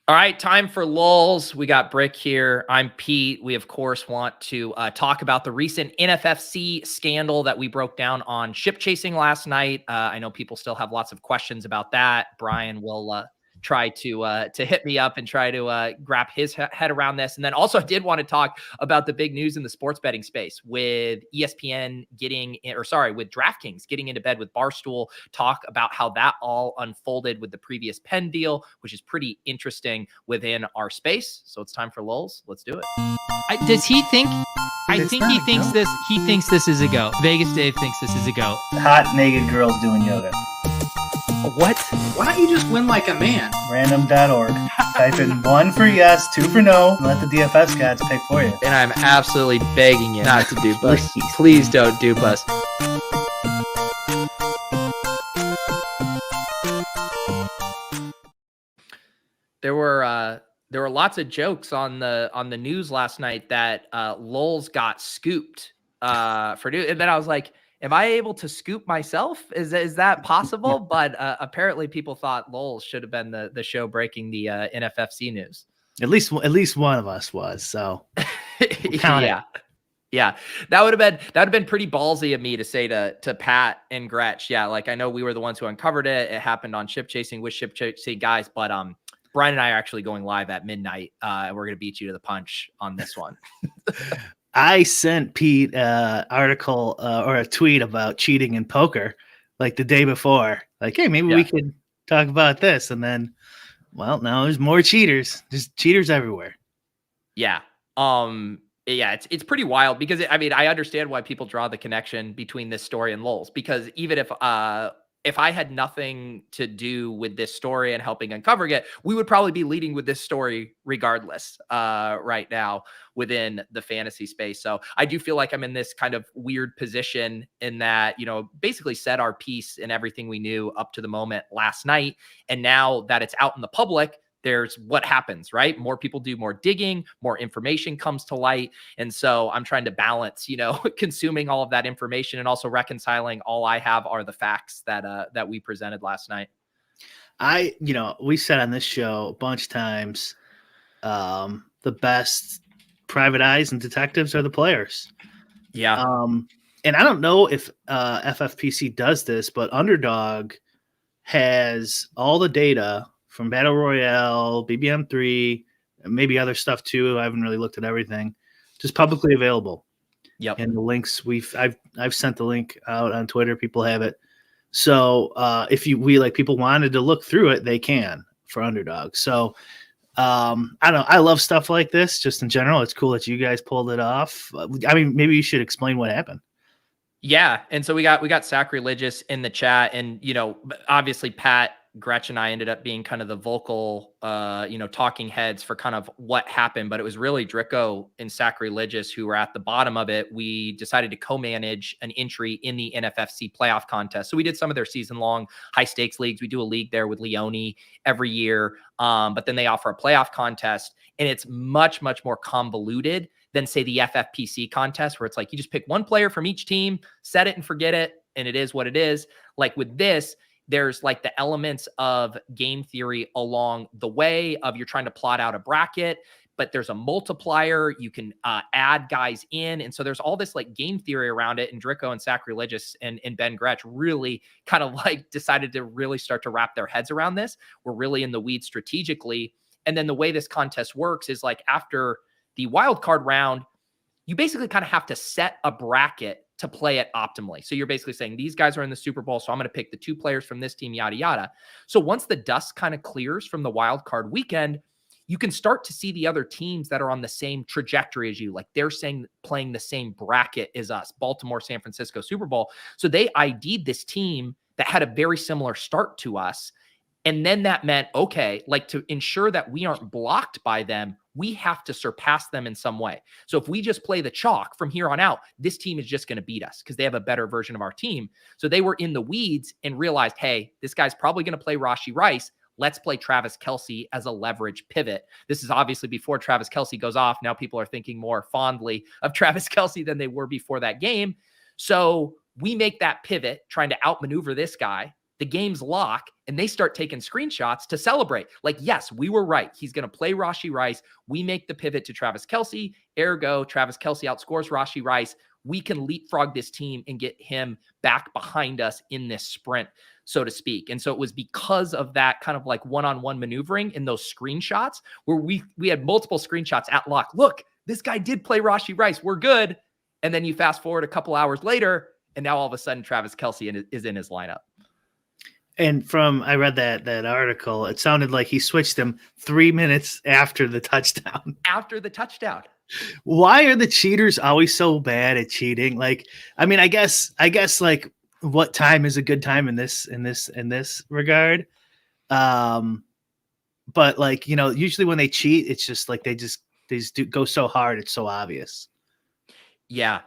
All right, time for lulls. We got Bric here. I'm Pete. We, of course, want to talk about the recent Nffc scandal that we broke down on ship chasing last night. I know people still have lots of questions about that. Brian will try to hit me up and try to wrap his head around this. And then also I did want to talk about the big news in the sports betting space with ESPN with DraftKings getting into bed with Barstool, talk about how that all unfolded with the previous Penn deal, which is pretty interesting within our space. So it's time for lulls. Let's do it. Does he think? I think he thinks this. He thinks this is a go. Vegas Dave thinks this is a go. Hot naked girls doing yoga. What? Why don't you just win like a man? Random.org. Type in 1 for yes, 2 for no, and let the DFS gods pick for you. And I'm absolutely begging you not to dupe us. Please don't dupe us. There were lots of jokes on the news last night that lulls got scooped for new. And then I was like, am I able to scoop myself? Is that possible? But apparently people thought lulls should have been the show breaking the NFFC news. At least one of us was. So yeah, that would have been pretty ballsy of me to say to Pat and Gretch. Yeah, like I know we were the ones who uncovered it. It happened on Ship Chasing with Ship Chasing guys, but Brian and I are actually going live at midnight. And we're going to beat you to the punch on this one. I sent Pete an article or a tweet about cheating in poker like the day before. Like, hey, maybe we could talk about this. And then, well, now there's more cheaters. There's cheaters everywhere. Yeah. It's pretty wild because I understand why people draw the connection between this story and lulls, because even if I had nothing to do with this story and helping uncovering it, we would probably be leading with this story regardless right now within the fantasy space. So I do feel like I'm in this kind of weird position in that, basically said our piece and everything we knew up to the moment last night. And now that it's out in the public, there's what happens, right? More people do more digging, more information comes to light. And so I'm trying to balance, consuming all of that information and also reconciling all I have are the facts that we presented last night. We said on this show a bunch of times, the best private eyes and detectives are the players. Yeah. And I don't know if FFPC does this, but Underdog has all the data from Battle Royale, BBM3, and maybe other stuff too. I haven't really looked at everything. Just publicly available. Yep. And the links I've sent the link out on Twitter. People have it. So if people wanted to look through it, they can for Underdog. So I don't know. I love stuff like this just in general. It's cool that you guys pulled it off. Maybe you should explain what happened. Yeah. And so we got Sacrilegious in the chat, and obviously Pat, Gretch, and I ended up being kind of the vocal, talking heads for kind of what happened, but it was really Drico and Sacrilegious who were at the bottom of it. We decided to co-manage an entry in the NFFC playoff contest. So we did some of their season-long high-stakes leagues. We do a league there with Leone every year, but then they offer a playoff contest, and it's much, much more convoluted than, say, the FFPC contest, where it's like you just pick one player from each team, set it and forget it, and it is what it is. Like with this, there's like the elements of game theory along the way of you're trying to plot out a bracket, but there's a multiplier. You can add guys in. And so there's all this like game theory around it. And Drico and Sacrilegious and Ben Gretch really kind of like decided to really start to wrap their heads around this. We're really in the weeds strategically. And then the way this contest works is like after the wild card round, you basically kind of have to set a bracket to play it optimally. So you're basically saying these guys are in the Super Bowl, so I'm going to pick the 2 players from this team, yada, yada. So once the dust kind of clears from the wild card weekend, you can start to see the other teams that are on the same trajectory as you. Like they're saying playing the same bracket as us, Baltimore, San Francisco, Super Bowl. So they ID'd this team that had a very similar start to us. And then that meant, okay, like to ensure that we aren't blocked by them, we have to surpass them in some way. So if we just play the chalk from here on out, this team is just going to beat us because they have a better version of our team. So they were in the weeds and realized, hey, this guy's probably going to play Rashee Rice. Let's play Travis Kelce as a leverage pivot. This is obviously before Travis Kelce goes off. Now people are thinking more fondly of Travis Kelce than they were before that game. So we make that pivot, trying to outmaneuver this guy. the game's lock, and they start taking screenshots to celebrate. Like, yes, we were right. He's going to play Rashee Rice. We make the pivot to Travis Kelce. Ergo, Travis Kelce outscores Rashee Rice. We can leapfrog this team and get him back behind us in this sprint, so to speak. And so it was because of that kind of like one-on-one maneuvering in those screenshots where we had multiple screenshots at lock. Look, this guy did play Rashee Rice. We're good. And then you fast forward a couple hours later, and now all of a sudden Travis Kelce is in his lineup. And I read that article, it sounded like he switched him 3 minutes after the touchdown. After the touchdown. Why are the cheaters always so bad at cheating? Like, I mean, I guess like what time is a good time in this regard? But like, you know, usually when they cheat, it's just like they just go so hard, it's so obvious. Yeah.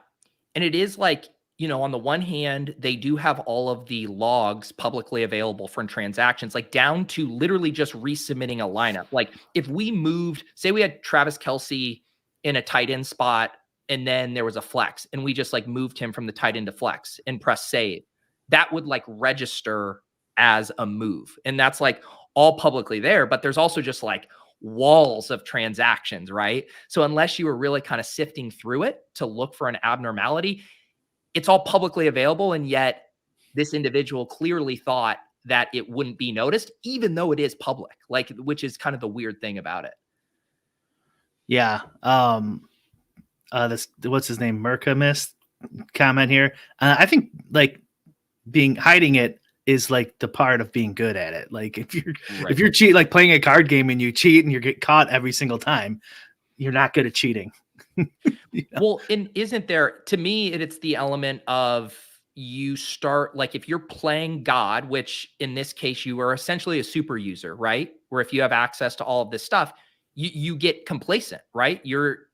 And it is like, you know, on the one hand, they do have all of the logs publicly available from transactions, like down to literally just resubmitting a lineup. Like if we moved, say we had Travis Kelce in a tight end spot, and then there was a flex, and we just like moved him from the tight end to flex and press save, that would like register as a move. And that's like all publicly there, but there's also just like walls of transactions, right? So unless you were really kind of sifting through it to look for an abnormality, it's all publicly available. And yet this individual clearly thought that it wouldn't be noticed, even though it is public, like, which is kind of the weird thing about it. Yeah. What's his name? Merca missed comment here. I think like hiding it is like the part of being good at it. Like if you're cheating, like playing a card game and you cheat and you get caught every single time, you're not good at cheating. You know? Well, and isn't there, to me, it's the element of you start, like if you're playing God, which in this case, you are essentially a super user, right? Where if you have access to all of this stuff, you get complacent, right?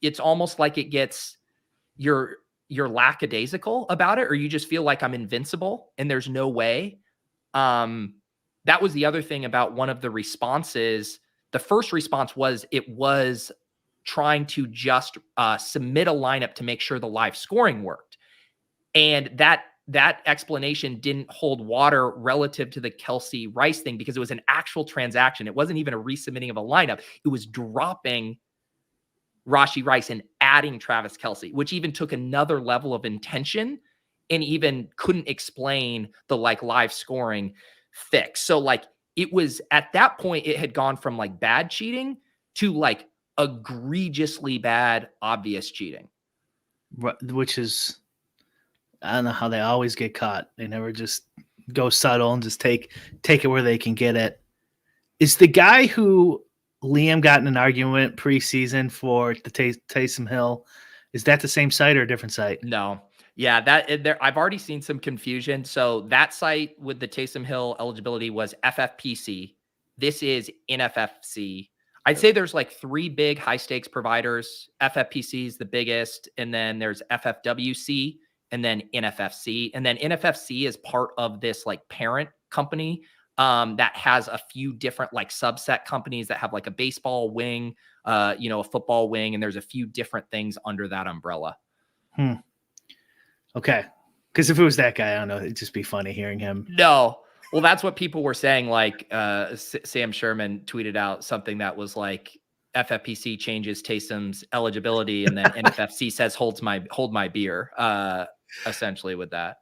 It's almost like it gets, you're lackadaisical about it, or you just feel like I'm invincible and there's no way. That was the other thing about one of the responses. The first response was, it was trying to just submit a lineup to make sure the live scoring worked. And that explanation didn't hold water relative to the Kelce Rice thing, because it was an actual transaction. It wasn't even a resubmitting of a lineup. It was dropping Rashee Rice and adding Travis Kelce, which even took another level of intention and even couldn't explain the like live scoring fix. So like it was at that point, it had gone from like bad cheating to like egregiously bad, obvious cheating. Which is, I don't know how they always get caught. They never just go subtle and just take it where they can get it. Is the guy who Liam got in an argument preseason for the Taysom Hill, is that the same site or a different site? No. Yeah, I've already seen some confusion. So that site with the Taysom Hill eligibility was FFPC. This is Nffc. I'd say there's like three big high stakes providers. FFPC is the biggest, and then there's FFWC, and then Nffc. And then Nffc is part of this like parent company that has a few different like subset companies that have like a baseball wing, a football wing, and there's a few different things under that umbrella. Okay. Because if it was that guy, I don't know, it'd just be funny hearing him. No. Well, that's what people were saying. Like Sam Sherman tweeted out something that was like, FFPC changes Taysom's eligibility, and then NFFC says hold my beer, essentially with that.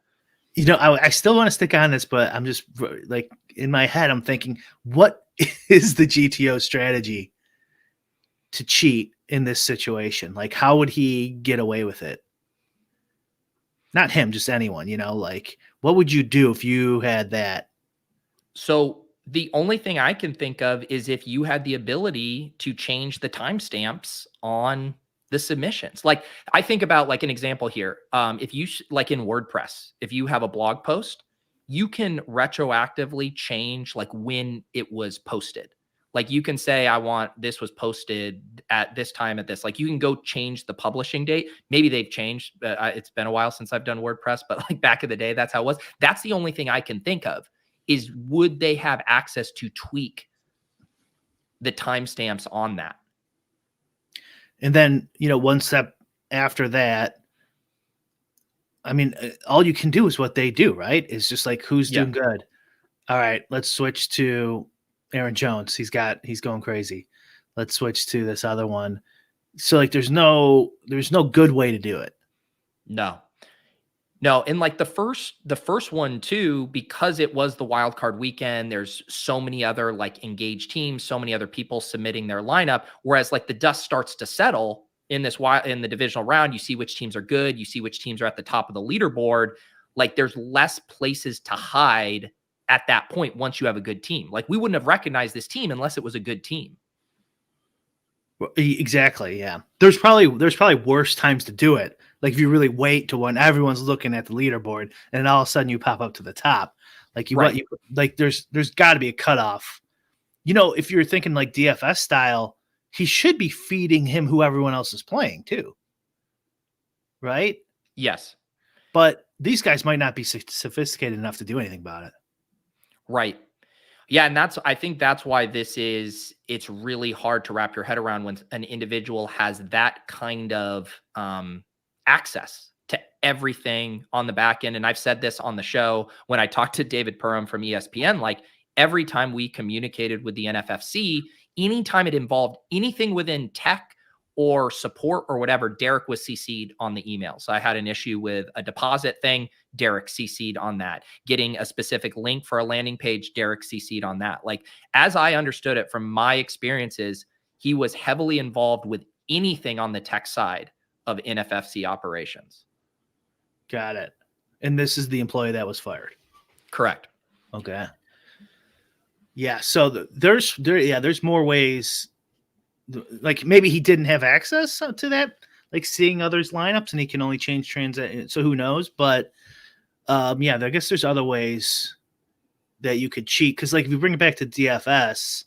You know, I still want to stick on this, but I'm just like in my head, I'm thinking, what is the GTO strategy to cheat in this situation? Like, how would he get away with it? Not him, just anyone, like what would you do if you had that? So the only thing I can think of is if you had the ability to change the timestamps on the submissions. Like I think about like an example here. If you like in WordPress, if you have a blog post, you can retroactively change like when it was posted. Like you can say, I want this was posted at this time at this, like you can go change the publishing date. Maybe they've changed. It's been a while since I've done WordPress, but like back in the day, that's how it was. That's the only thing I can think of is would they have access to tweak the timestamps on that? And then, one step after that, I mean, all you can do is what they do, right? It's just like, who's doing good? All right, let's switch to Aaron Jones. He's going crazy. Let's switch to this other one. So like there's no good way to do it. No. No, and like the first one too, because it was the wild card weekend, there's so many other like engaged teams, so many other people submitting their lineup. Whereas like the dust starts to settle in the divisional round, you see which teams are good, you see which teams are at the top of the leaderboard. Like there's less places to hide at that point once you have a good team. Like we wouldn't have recognized this team unless it was a good team. Exactly. Yeah. There's probably worse times to do it. Like if you really wait to when everyone's looking at the leaderboard and then all of a sudden you pop up to the top, like there's got to be a cutoff. If you're thinking like DFS style, he should be feeding him who everyone else is playing too. Right? Yes. But these guys might not be sophisticated enough to do anything about it. Right. Yeah, and I think that's why it's really hard to wrap your head around when an individual has that kind of access to everything on the back end. And I've said this on the show when I talked to David Perham from ESPN, like every time we communicated with the NFFC, anytime it involved anything within tech or support or whatever, Derek was CC'd on the email. So I had an issue with a deposit thing, Derek CC'd on that. Getting a specific link for a landing page, Derek CC'd on that. Like, as I understood it from my experiences, he was heavily involved with anything on the tech side of NFFC operations. Got it. And this is the employee that was fired. Correct. Okay. Yeah. So there's more ways. Like maybe he didn't have access to that, like seeing others' lineups, and he can only change transit. So who knows? But I guess there's other ways that you could cheat. Because like if you bring it back to DFS,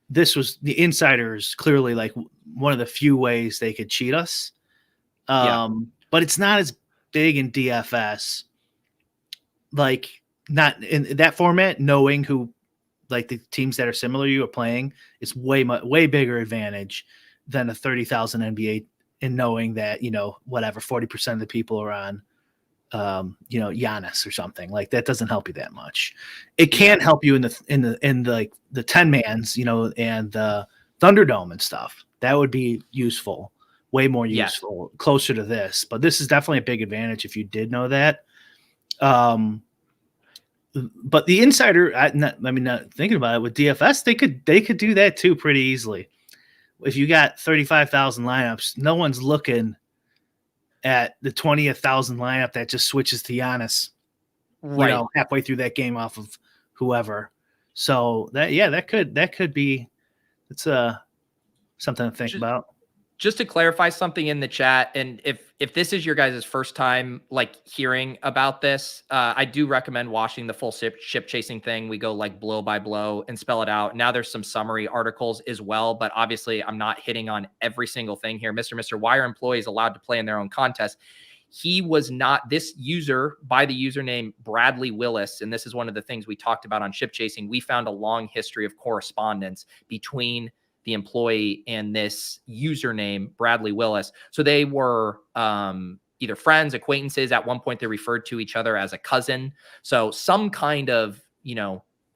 this was the insiders clearly like one of the few ways they could cheat us. But it's not as big in DFS. Like not in that format, knowing who. Like the teams that are similar to you are playing, it's way bigger advantage than a 30,000 NBA in knowing that, 40% of the people are on, Giannis or something. Like that doesn't help you that much. It can help you in the 10 mans, and the Thunderdome and stuff. That would be useful, way more useful, closer to this. But this is definitely a big advantage if you did know that. But the insider, not thinking about it with DFS, they could do that too pretty easily. If you got 35,000 lineups, no one's looking at the 20,000 lineup that just switches to Giannis, halfway through that game off of whoever. So that could be, it's something to think about. Just to clarify something in the chat, and if this is your guys' first time like hearing about this, I do recommend watching the full ship chasing thing. We go like blow by blow and spell it out. Now there's some summary articles as well, but obviously I'm not hitting on every single thing here. Mr. Why are employees allowed to play in their own contest? He was not, this user by the username Bradley Willis, and this is one of the things we talked about on ship chasing. We found a long history of correspondence between the employee and this username Bradley Willis. So they were either friends, acquaintances. At one point, they referred to each other as a cousin. So some kind of,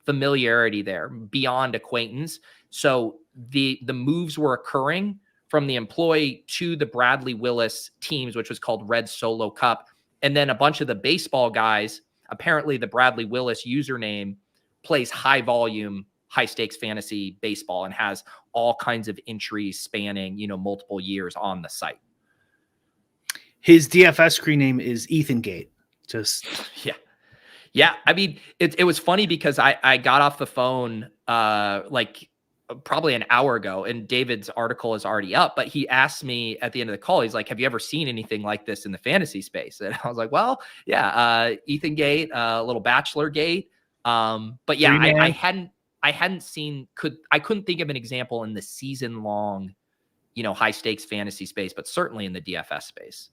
familiarity there beyond acquaintance. So the moves were occurring from the employee to the Bradley Willis teams, which was called Red Solo Cup. And then a bunch of the baseball guys, apparently the Bradley Willis username plays high volume, high stakes fantasy baseball and has all kinds of entries spanning, multiple years on the site. His DFS screen name is Ethan Gate. Just yeah. I mean, it was funny because I got off the phone like probably an hour ago, and David's article is already up. But he asked me at the end of the call, he's like, "Have you ever seen anything like this in the fantasy space?" And I was like, "Well, yeah, Ethan Gate, little Bachelor Gate." But yeah, I hadn't seen, I couldn't think of an example in the season long, high stakes fantasy space, but certainly in the DFS space.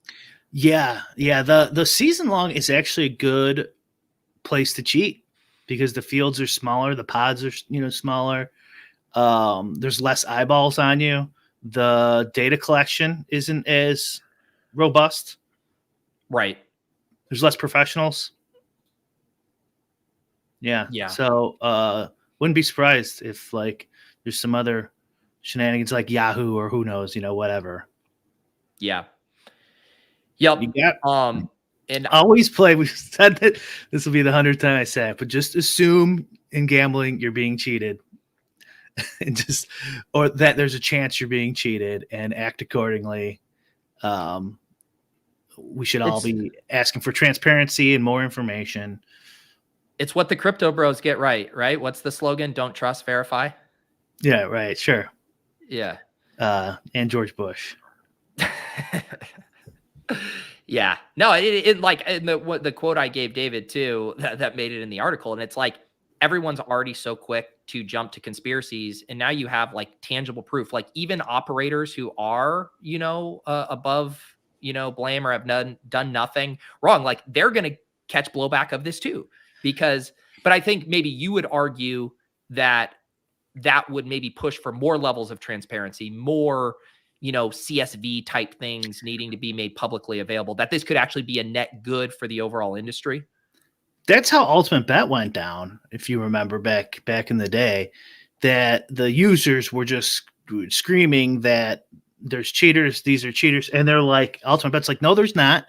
Yeah. The season long is actually a good place to cheat because the fields are smaller, the pods are, smaller. There's less eyeballs on you. The data collection isn't as robust. Right. There's less professionals. Yeah. Yeah. So wouldn't be surprised if like there's some other shenanigans like Yahoo or who knows, whatever. Yeah. You Yep. got And always play. We said that this will be the 100th time I say it, but just assume in gambling you're being cheated. And or that there's a chance you're being cheated and act accordingly. We should all be asking for transparency and more information. it's what the crypto bros get right? What's the slogan? Don't trust, verify. Yeah, right. Sure. Yeah. And George Bush. Yeah. No, it like the quote I gave David too, that made it in the article. And it's like, everyone's already so quick to jump to conspiracies. And now you have like tangible proof, like even operators who are, above, blame or have done nothing wrong. Like they're going to catch blowback of this too, but I think maybe you would argue that would maybe push for more levels of transparency, more, CSV type things needing to be made publicly available, that this could actually be a net good for the overall industry. That's how Ultimate Bet went down. If you remember back in the day, that the users were just screaming that there's cheaters, these are cheaters. And they're like, Ultimate Bet's like, no, there's not.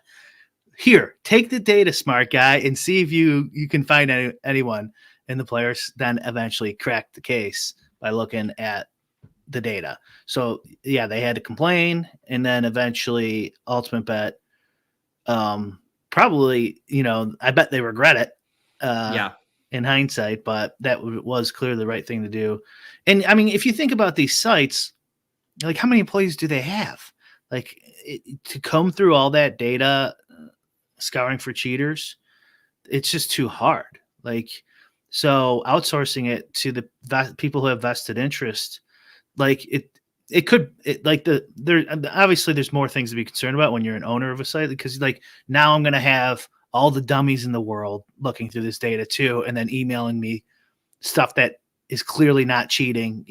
Here, take the data, smart guy, and see if you can find anyone. And the players then eventually cracked the case by looking at the data. So yeah, they had to complain, and then eventually Ultimate Bet, probably, I bet they regret it. In hindsight, but that was clearly the right thing to do. And I mean, if you think about these sites, like how many employees do they have? Like to comb through all that data, scouring for cheaters, it's just too hard. Like, so outsourcing it to the people who have vested interest, like there obviously there's more things to be concerned about when you're an owner of a site, because like now I'm going to have all the dummies in the world looking through this data too, and then emailing me stuff that is clearly not cheating.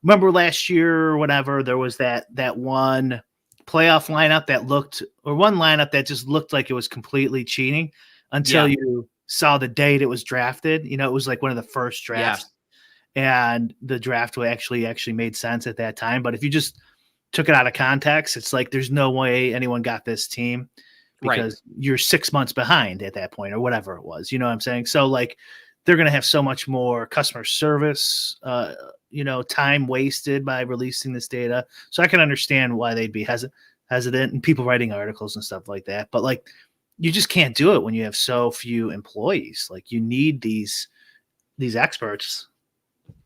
Remember last year or whatever, there was that one playoff lineup one lineup that just looked like it was completely cheating until you saw the date it was drafted. It was like one of the first drafts. And the draft actually made sense at that time. But if you just took it out of context, it's like there's no way anyone got this team, because you're 6 months behind at that point or whatever it was. You know what I'm saying? So like they're going to have so much more customer service, time wasted by releasing this data. So I can understand why they'd be hesitant and people writing articles and stuff like that. But like you just can't do it when you have so few employees. Like you need these experts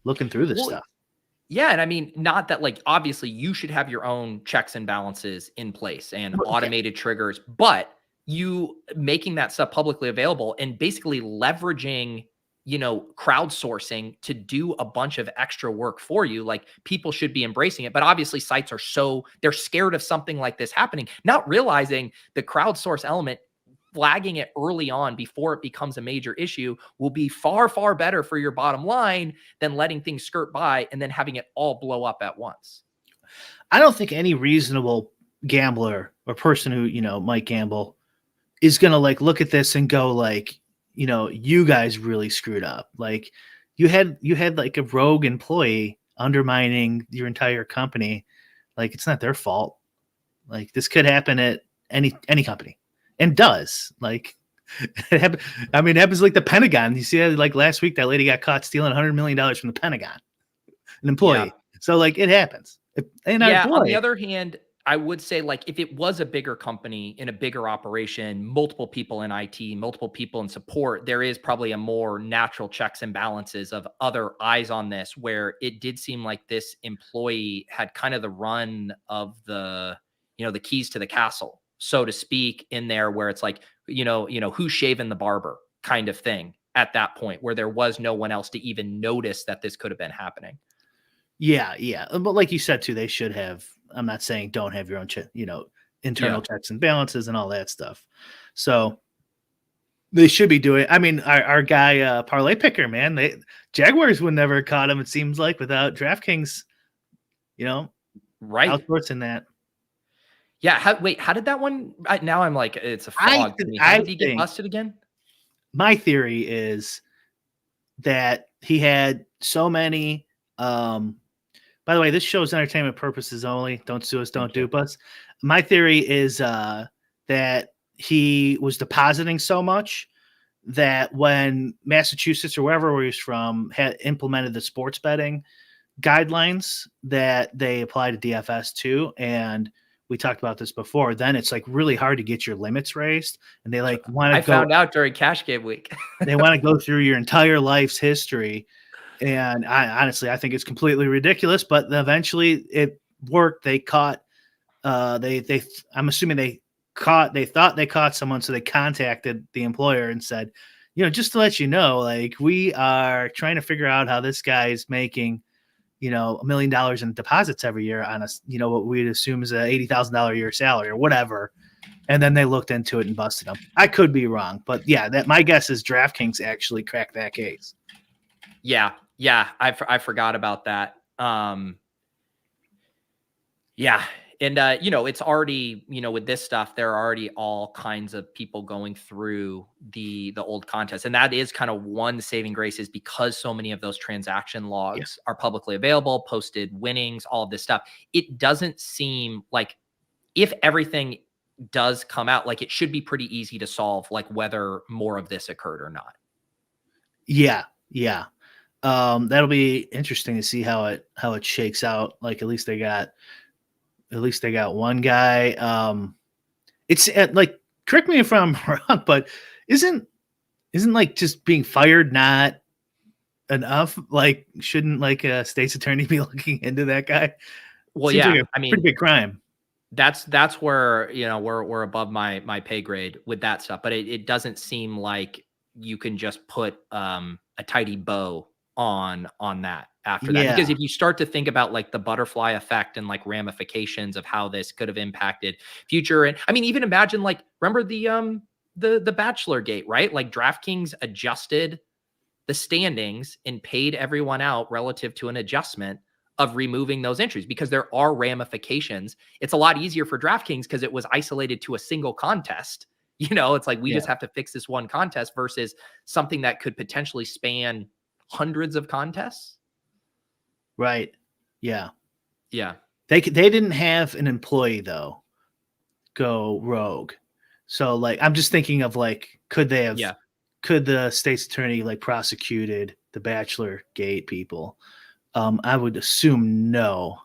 looking through this stuff. Yeah. And I mean, not that like, obviously you should have your own checks and balances in place and automated triggers, but you making that stuff publicly available and basically leveraging, crowdsourcing to do a bunch of extra work for you. Like people should be embracing it, but obviously sites they're scared of something like this happening, not realizing the crowdsource element, flagging it early on before it becomes a major issue will be far, far better for your bottom line than letting things skirt by and then having it all blow up at once. I don't think any reasonable gambler or person who, might gamble is going to like look at this and go like, you guys really screwed up. Like you had like a rogue employee undermining your entire company. Like it's not their fault. Like this could happen at any company. And does. Like it happens. I mean, it happens like the Pentagon. You see, like last week, that lady got caught stealing $100 million from the Pentagon, an employee. Yeah. So like it happens. On the other hand, I would say like if it was a bigger company in a bigger operation, multiple people in IT, multiple people in support, there is probably a more natural checks and balances of other eyes on this, where it did seem like this employee had kind of the run of the keys to the castle, so to speak, in there, where it's like, who's shaving the barber kind of thing at that point, where there was no one else to even notice that this could have been happening. Yeah. But like you said too, they should have, I'm not saying don't have your own, internal checks and balances and all that stuff. So they should be doing, I mean, our guy, Parlay Picker, man, Jaguars would never have caught him, it seems like, without DraftKings, outsourcing that. Yeah. How did that one? Now I'm like, it's a fog to me. How did he get busted again? My theory is that he had so many. By the way, this show's entertainment purposes only. Don't sue us, don't dupe us. My theory is that he was depositing so much that when Massachusetts or wherever he was from had implemented the sports betting guidelines, that they apply to DFS too. And we talked about this before. Then it's like really hard to get your limits raised, and they like want to. I found out during Cash Game Week. They want to go through your entire life's history, and I think it's completely ridiculous. But eventually, it worked. They caught. I'm assuming they thought they caught someone, so they contacted the employer and said, just to let you know, like, we are trying to figure out how this guy is making, $1 million in deposits every year on what we'd assume is a $80,000 a year salary or whatever. And then they looked into it and busted him. I could be wrong, but yeah, my guess is DraftKings actually cracked that case. Yeah. I forgot about that. Yeah. And, it's already, with this stuff, there are already all kinds of people going through the old contests. And that is kind of one saving grace, is because so many of those transaction logs are publicly available, posted winnings, all of this stuff. It doesn't seem like, if everything does come out, like, it should be pretty easy to solve, like, whether more of this occurred or not. Yeah. That'll be interesting to see how it shakes out. Like, at least they got one guy. It's like, correct me if I'm wrong, but isn't like just being fired not enough? Like, shouldn't like a state's attorney be looking into that guy? Well, Seems yeah, like a pretty big crime. That's where, we're above my pay grade with that stuff, but it doesn't seem like you can just put a tidy bow on that after that. Because if you start to think about like the butterfly effect and like ramifications of how this could have impacted future, and I mean, even imagine, like, remember the Bachelor Gate, right? Like, DraftKings adjusted the standings and paid everyone out relative to an adjustment of removing those entries, because there are ramifications. It's a lot easier for DraftKings because it was isolated to a single contest. It's like, we just have to fix this one contest versus something that could potentially span hundreds of contests. Right. Yeah. Yeah. They didn't have an employee though go rogue. So like, I'm just thinking of like, could the state's attorney like prosecuted the Bachelor Gate people? I would assume no,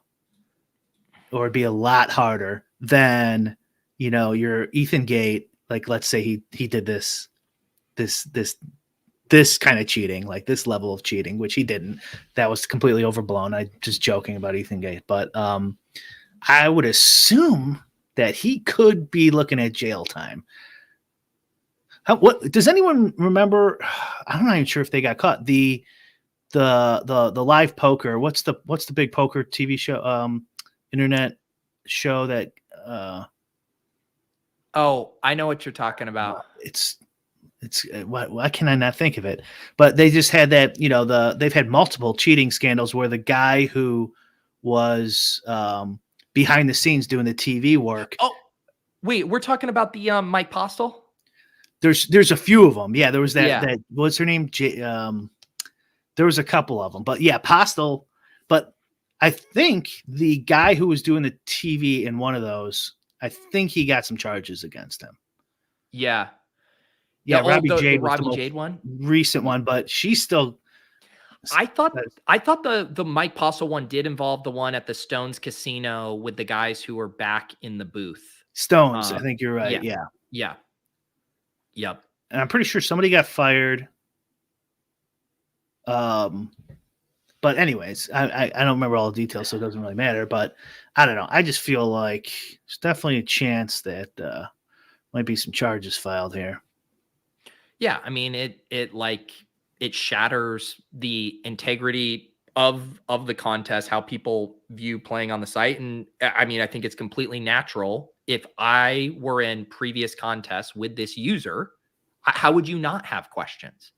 or it'd be a lot harder than, your Ethan Gate. Like, let's say he did this kind of cheating, like this level of cheating, which he didn't. That was completely overblown. I just joking about Ethan Gate, but I would assume that he could be looking at jail time. What does anyone remember? I'm not even sure if they got caught. The live poker. What's the big poker TV show, internet show that? Oh, I know what you're talking about. It's why can I not think of it? But they just had that. They've had multiple cheating scandals where the guy who was behind the scenes doing the TV work. Oh, wait, we're talking about the Mike Postel? There's a few of them. Yeah, there was that what's her name? There was a couple of them, but yeah, Postel. But I think the guy who was doing the TV in one of those, I think he got some charges against him. Yeah. Yeah, Robbie Jade was Robbie the Jade one, recent one, but she's still. I thought the Mike Postel one did involve the one at the Stones Casino with the guys who were back in the booth. Stones, I think you're right. Yeah. Yep. And I'm pretty sure somebody got fired. But anyways, I don't remember all the details, so it doesn't really matter. But I don't know. I just feel like there's definitely a chance that might be some charges filed here. Yeah, I mean, it shatters the integrity of the contest, how people view playing on the site. And I mean, I think it's completely natural. If I were in previous contests with this user, how would you not have questions?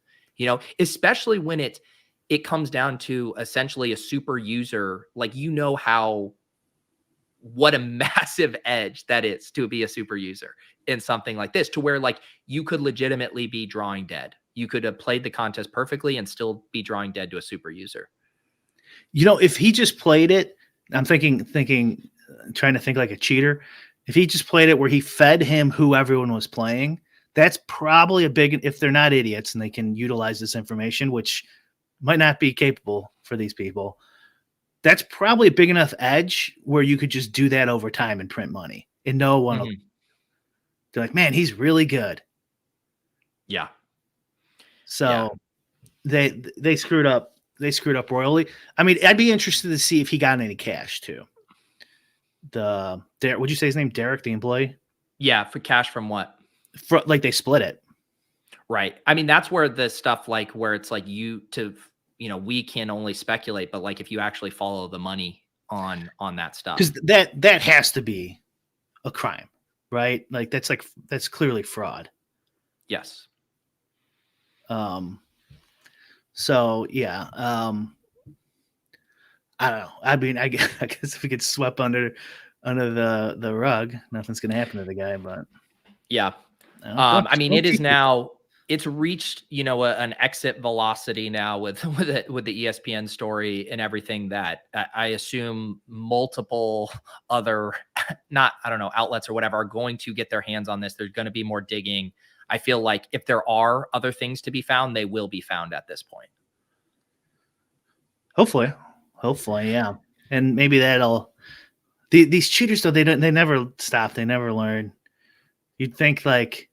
Especially when it comes down to essentially a super user, like, what a massive edge that is to be a super user in something like this, to where like you could legitimately be drawing dead you could have played the contest perfectly and still be drawing dead to a super user. If he just played it, I'm thinking, trying to think like a cheater. If he just played it where he fed him who everyone was playing, that's probably a big, if they're not idiots and they can utilize this information, which might not be capable for these people, that's probably a big enough edge where you could just do that over time and print money. And no one will, they're like, man, he's really good. Yeah. So they screwed up. They screwed up royally. I mean, I'd be interested to see if he got any cash too. Would you say his name, Derek, the employee? Yeah, for cash from what? Like they split it. Right. I mean, that's where the stuff like where it's like we can only speculate, but like if you actually follow the money on that stuff. Because that has to be a crime, right? Like that's clearly fraud. Yes. So yeah. I don't know. I mean, I guess if we get swept under the rug, nothing's gonna happen to the guy. But yeah, I mean, it is now. It's reached an exit velocity now with the ESPN story and everything that I assume multiple other outlets or whatever are going to get their hands on this. There's going to be more digging. I feel like if there are other things to be found, they will be found at this point. Hopefully, yeah. And maybe that'll these cheaters though, they never stop, they never learn. You'd think like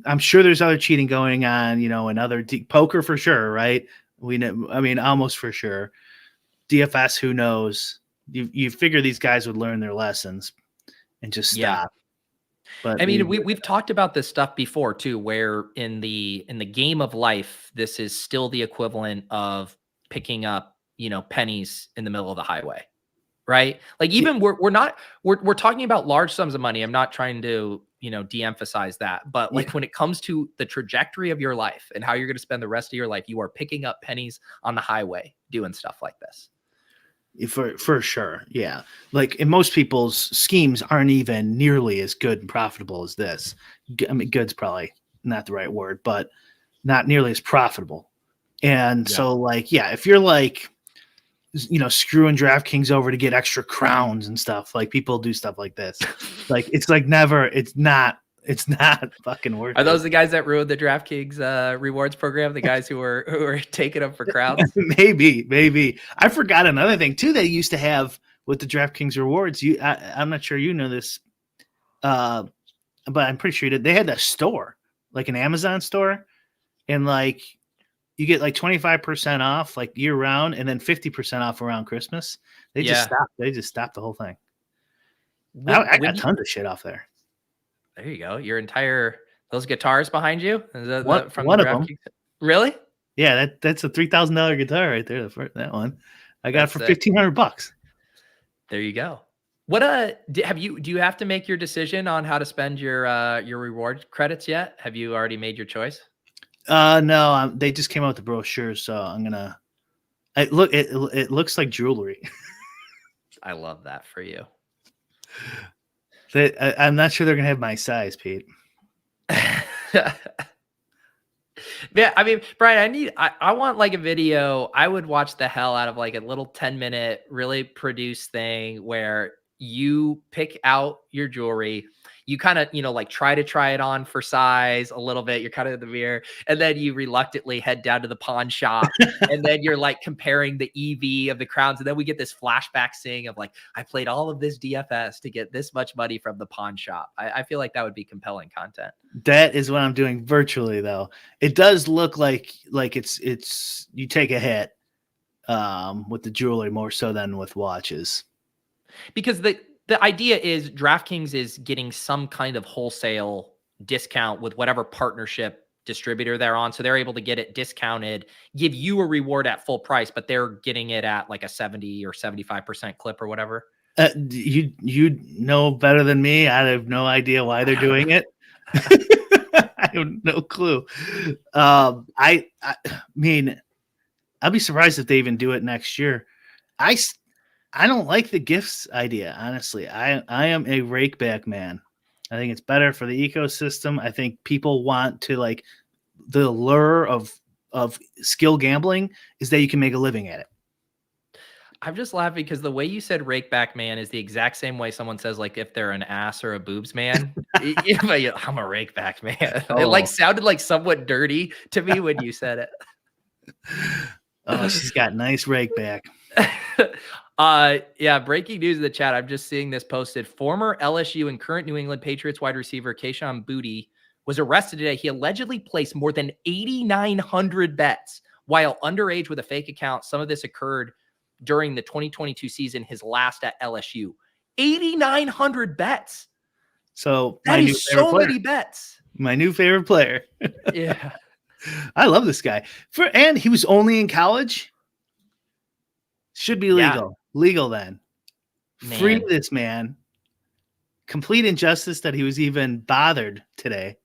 I'm sure there's other cheating going on, and other poker for sure, right? We know, I mean, almost for sure. DFS, who knows? You figure these guys would learn their lessons and just stop. Yeah. But I mean, we've talked about this stuff before too, where in the game of life, this is still the equivalent of picking up, pennies in the middle of the highway, right? Like even we're talking about large sums of money. I'm not trying to, de-emphasize that, but like when it comes to the trajectory of your life and how you're going to spend the rest of your life, you are picking up pennies on the highway doing stuff like this. For sure. Yeah. Like, and most people's schemes aren't even nearly as good and profitable as this. I mean, good's probably not the right word, but not nearly as profitable. And so like, if you're like, screwing DraftKings over to get extra crowns and stuff, like people do stuff like this. Like, it's not fucking worth it. Are those the guys that ruined the DraftKings rewards program? The guys who were taking them for crowns? Maybe. I forgot another thing too they used to have with the DraftKings rewards. I'm not sure you know this, but I'm pretty sure you did. They had a store, like an Amazon store, and like you get like 25% off like year round, and then 50% off around Christmas. They just stopped the whole thing. I got tons of shit off there. There you go. Those guitars behind you? Is that from one the of them. Really? Yeah, that's a $3,000 guitar right there. That one I got for $1,500. There you go. What do you have to make your decision on how to spend your reward credits yet? Have you already made your choice? No, they just came out with the brochures, so I'm gonna. It looks like jewelry. I love that for you. I'm not sure they're gonna have my size, Pete. Yeah, I mean, Brian, I want like a video. I would watch the hell out of like a little 10-minute, really produced thing where you pick out your jewelry. You kind of, like try it on for size a little bit. You're kind of in the mirror, and then you reluctantly head down to the pawn shop, and then you're like comparing the EV of the crowns. And then we get this flashback scene of like, I played all of this DFS to get this much money from the pawn shop. I feel like that would be compelling content. That is what I'm doing virtually, though. It does look like it's you take a hit with the jewelry more so than with watches. Because the idea is DraftKings is getting some kind of wholesale discount with whatever partnership distributor they're on. So they're able to get it discounted, give you a reward at full price, but they're getting it at like a 70 or 75% clip or whatever. You know better than me. I have no idea why they're doing it. I have no clue. I mean, I'll be surprised if they even do it next year. I don't like the gifts idea, honestly. I am a rakeback man. I think it's better for the ecosystem. I think people want to like the lure of skill gambling is that you can make a living at it. I'm just laughing because the way you said rakeback man is the exact same way someone says, like, if they're an ass or a boobs man. I'm a rakeback man. It like sounded like somewhat dirty to me when you said it. Oh, she's got nice rakeback. Yeah, breaking news in the chat. I'm just seeing this posted. Former LSU and current New England Patriots wide receiver Kayshon Boutte was arrested today. He allegedly placed more than 8,900 bets while underage with a fake account. Some of this occurred during the 2022 season, his last at LSU. 8,900 bets. So that is so many bets. My new favorite player. Yeah. I love this guy. And he was only in college. Should be legal. Yeah. Legal then. Man. Free this man. Complete injustice that he was even bothered today.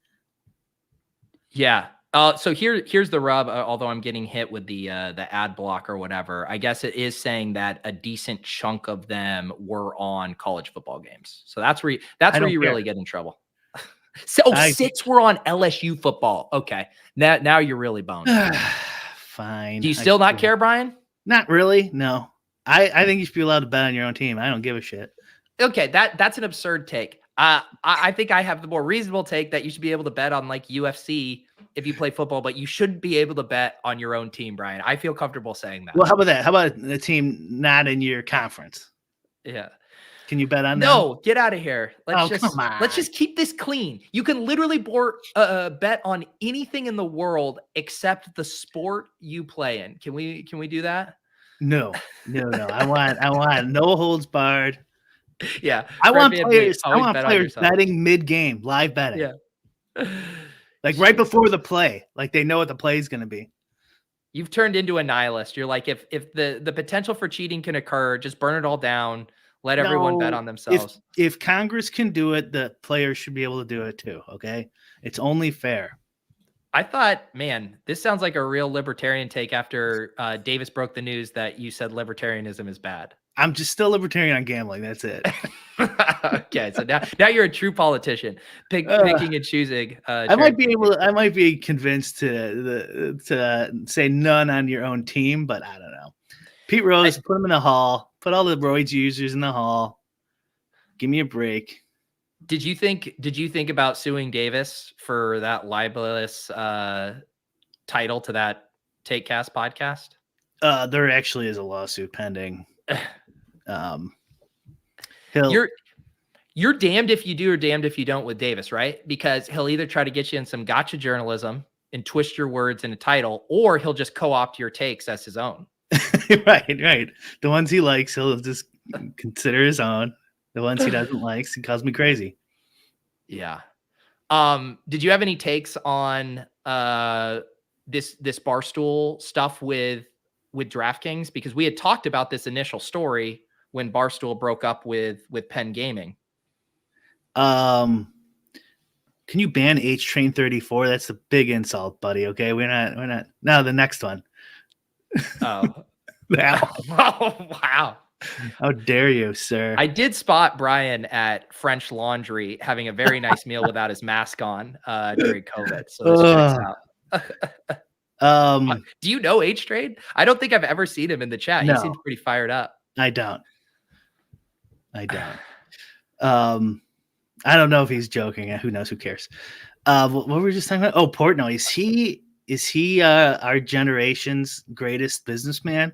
Yeah. So here's the rub. Although I'm getting hit with the ad block or whatever, I guess it is saying that a decent chunk of them were on college football games. So that's where you really get in trouble. So 6 were on LSU football. Okay, now you're really boned. Fine. Do you still not care, Brian? Not really. No. I think you should be allowed to bet on your own team. I don't give a shit. Okay, that's an absurd take. I think I have the more reasonable take that you should be able to bet on like UFC if you play football, but you shouldn't be able to bet on your own team, Brian. I feel comfortable saying that. Well, how about that? How about a team not in your conference? Yeah. Can you bet on that? No, get out of here. Let's just keep this clean. You can literally bet on anything in the world except the sport you play in. Can we do that? No. I want no holds barred. Yeah. I want players betting mid-game, live betting. Yeah. Like right before the play. Like they know what the play is going to be. You've turned into a nihilist. You're like, if the potential for cheating can occur, just burn it all down. Let everyone bet on themselves. If Congress can do it, the players should be able to do it too. Okay. It's only fair. I thought, man, this sounds like a real libertarian take after Davis broke the news that you said libertarianism is bad. I'm just still libertarian on gambling. That's it. Okay. So now you're a true politician, picking and choosing. I might be convinced to say none on your own team, but I don't know. Pete Rose, put him in the hall. Put all the roids users in the hall. Give me a break. Did you think about suing Davis for that libelous title to that TakeCast podcast? There actually is a lawsuit pending. You're damned if you do or damned if you don't with Davis, right? Because he'll either try to get you in some gotcha journalism and twist your words in a title, or he'll just co-opt your takes as his own. Right. The ones he likes, he'll just consider his own. The ones he doesn't like, he calls me crazy. Yeah. Did you have any takes on this Barstool stuff with DraftKings? Because we had talked about this initial story when Barstool broke up with Penn Gaming. Can you ban H Train 34? That's a big insult, buddy. Okay, we're not. Now the next one. Oh. Wow. How dare you, sir? I did spot Brian at French Laundry having a very nice meal without his mask on during COVID. So this checks out. Do you know H Trade? I don't think I've ever seen him in the chat. No. He seems pretty fired up. I don't. I don't know if he's joking. Who knows? Who cares? What were we just talking about? Oh, Portnoy. Is he our generation's greatest businessman?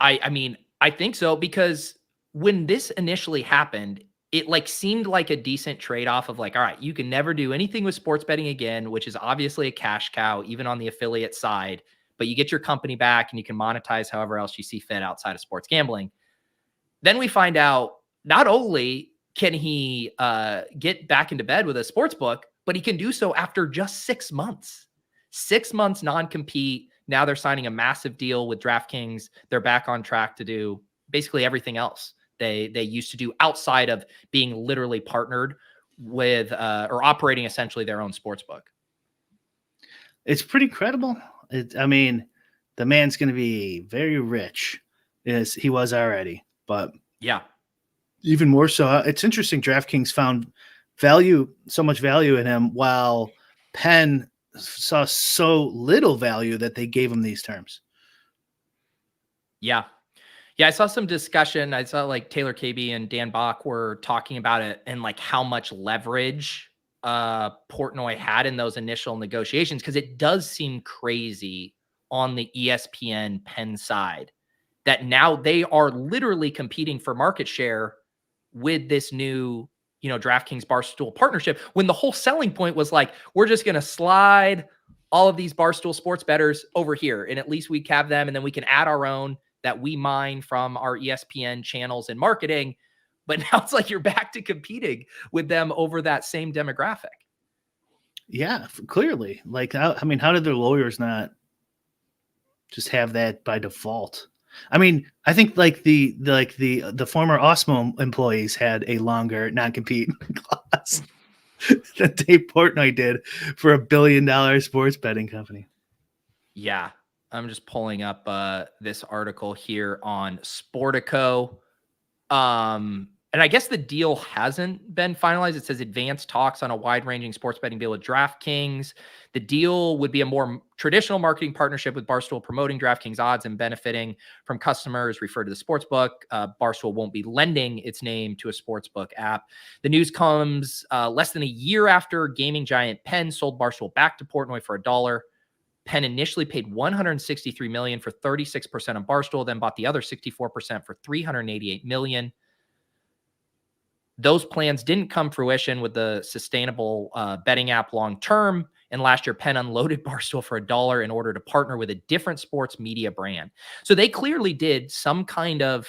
I mean, I think so, because when this initially happened, it like seemed like a decent trade-off of like, all right, you can never do anything with sports betting again, which is obviously a cash cow, even on the affiliate side, but you get your company back and you can monetize however else you see fit outside of sports gambling. Then we find out not only can he get back into bed with a sports book, but he can do so after just 6 months. 6 months non-compete. Now they're signing a massive deal with DraftKings. They're back on track to do basically everything else they used to do outside of being literally partnered with or operating essentially their own sports book. It's pretty credible. I mean, the man's going to be very rich, as he was already. But yeah, even more so. It's interesting. DraftKings found so much value in him, while Penn saw so little value that they gave him these terms. Yeah. Yeah, I saw some discussion. I saw like Taylor KB and Dan Bach were talking about it and like how much leverage Portnoy had in those initial negotiations, because it does seem crazy on the ESPN Penn side that now they are literally competing for market share with this new, DraftKings Barstool partnership, when the whole selling point was like, we're just going to slide all of these Barstool sports bettors over here, and at least we have them, and then we can add our own that we mine from our ESPN channels and marketing. But now it's like you're back to competing with them over that same demographic. Yeah, clearly. Like, how did their lawyers not just have that by default? I mean, I think like the former Osmo employees had a longer non-compete clause that Dave Portnoy did for $1 billion sports betting company. Yeah. I'm just pulling up this article here on Sportico. And I guess the deal hasn't been finalized. It says advanced talks on a wide-ranging sports betting deal with DraftKings. The deal would be a more traditional marketing partnership with Barstool promoting DraftKings odds and benefiting from customers referred to the sportsbook. Barstool won't be lending its name to a sportsbook app. The news comes less than a year after gaming giant Penn sold Barstool back to Portnoy for $1. Penn initially paid $163 million for 36% of Barstool, then bought the other 64% for $388 million. Those plans didn't come fruition with the sustainable betting app long term. And last year, Penn unloaded Barstool for $1 in order to partner with a different sports media brand. So they clearly did some kind of,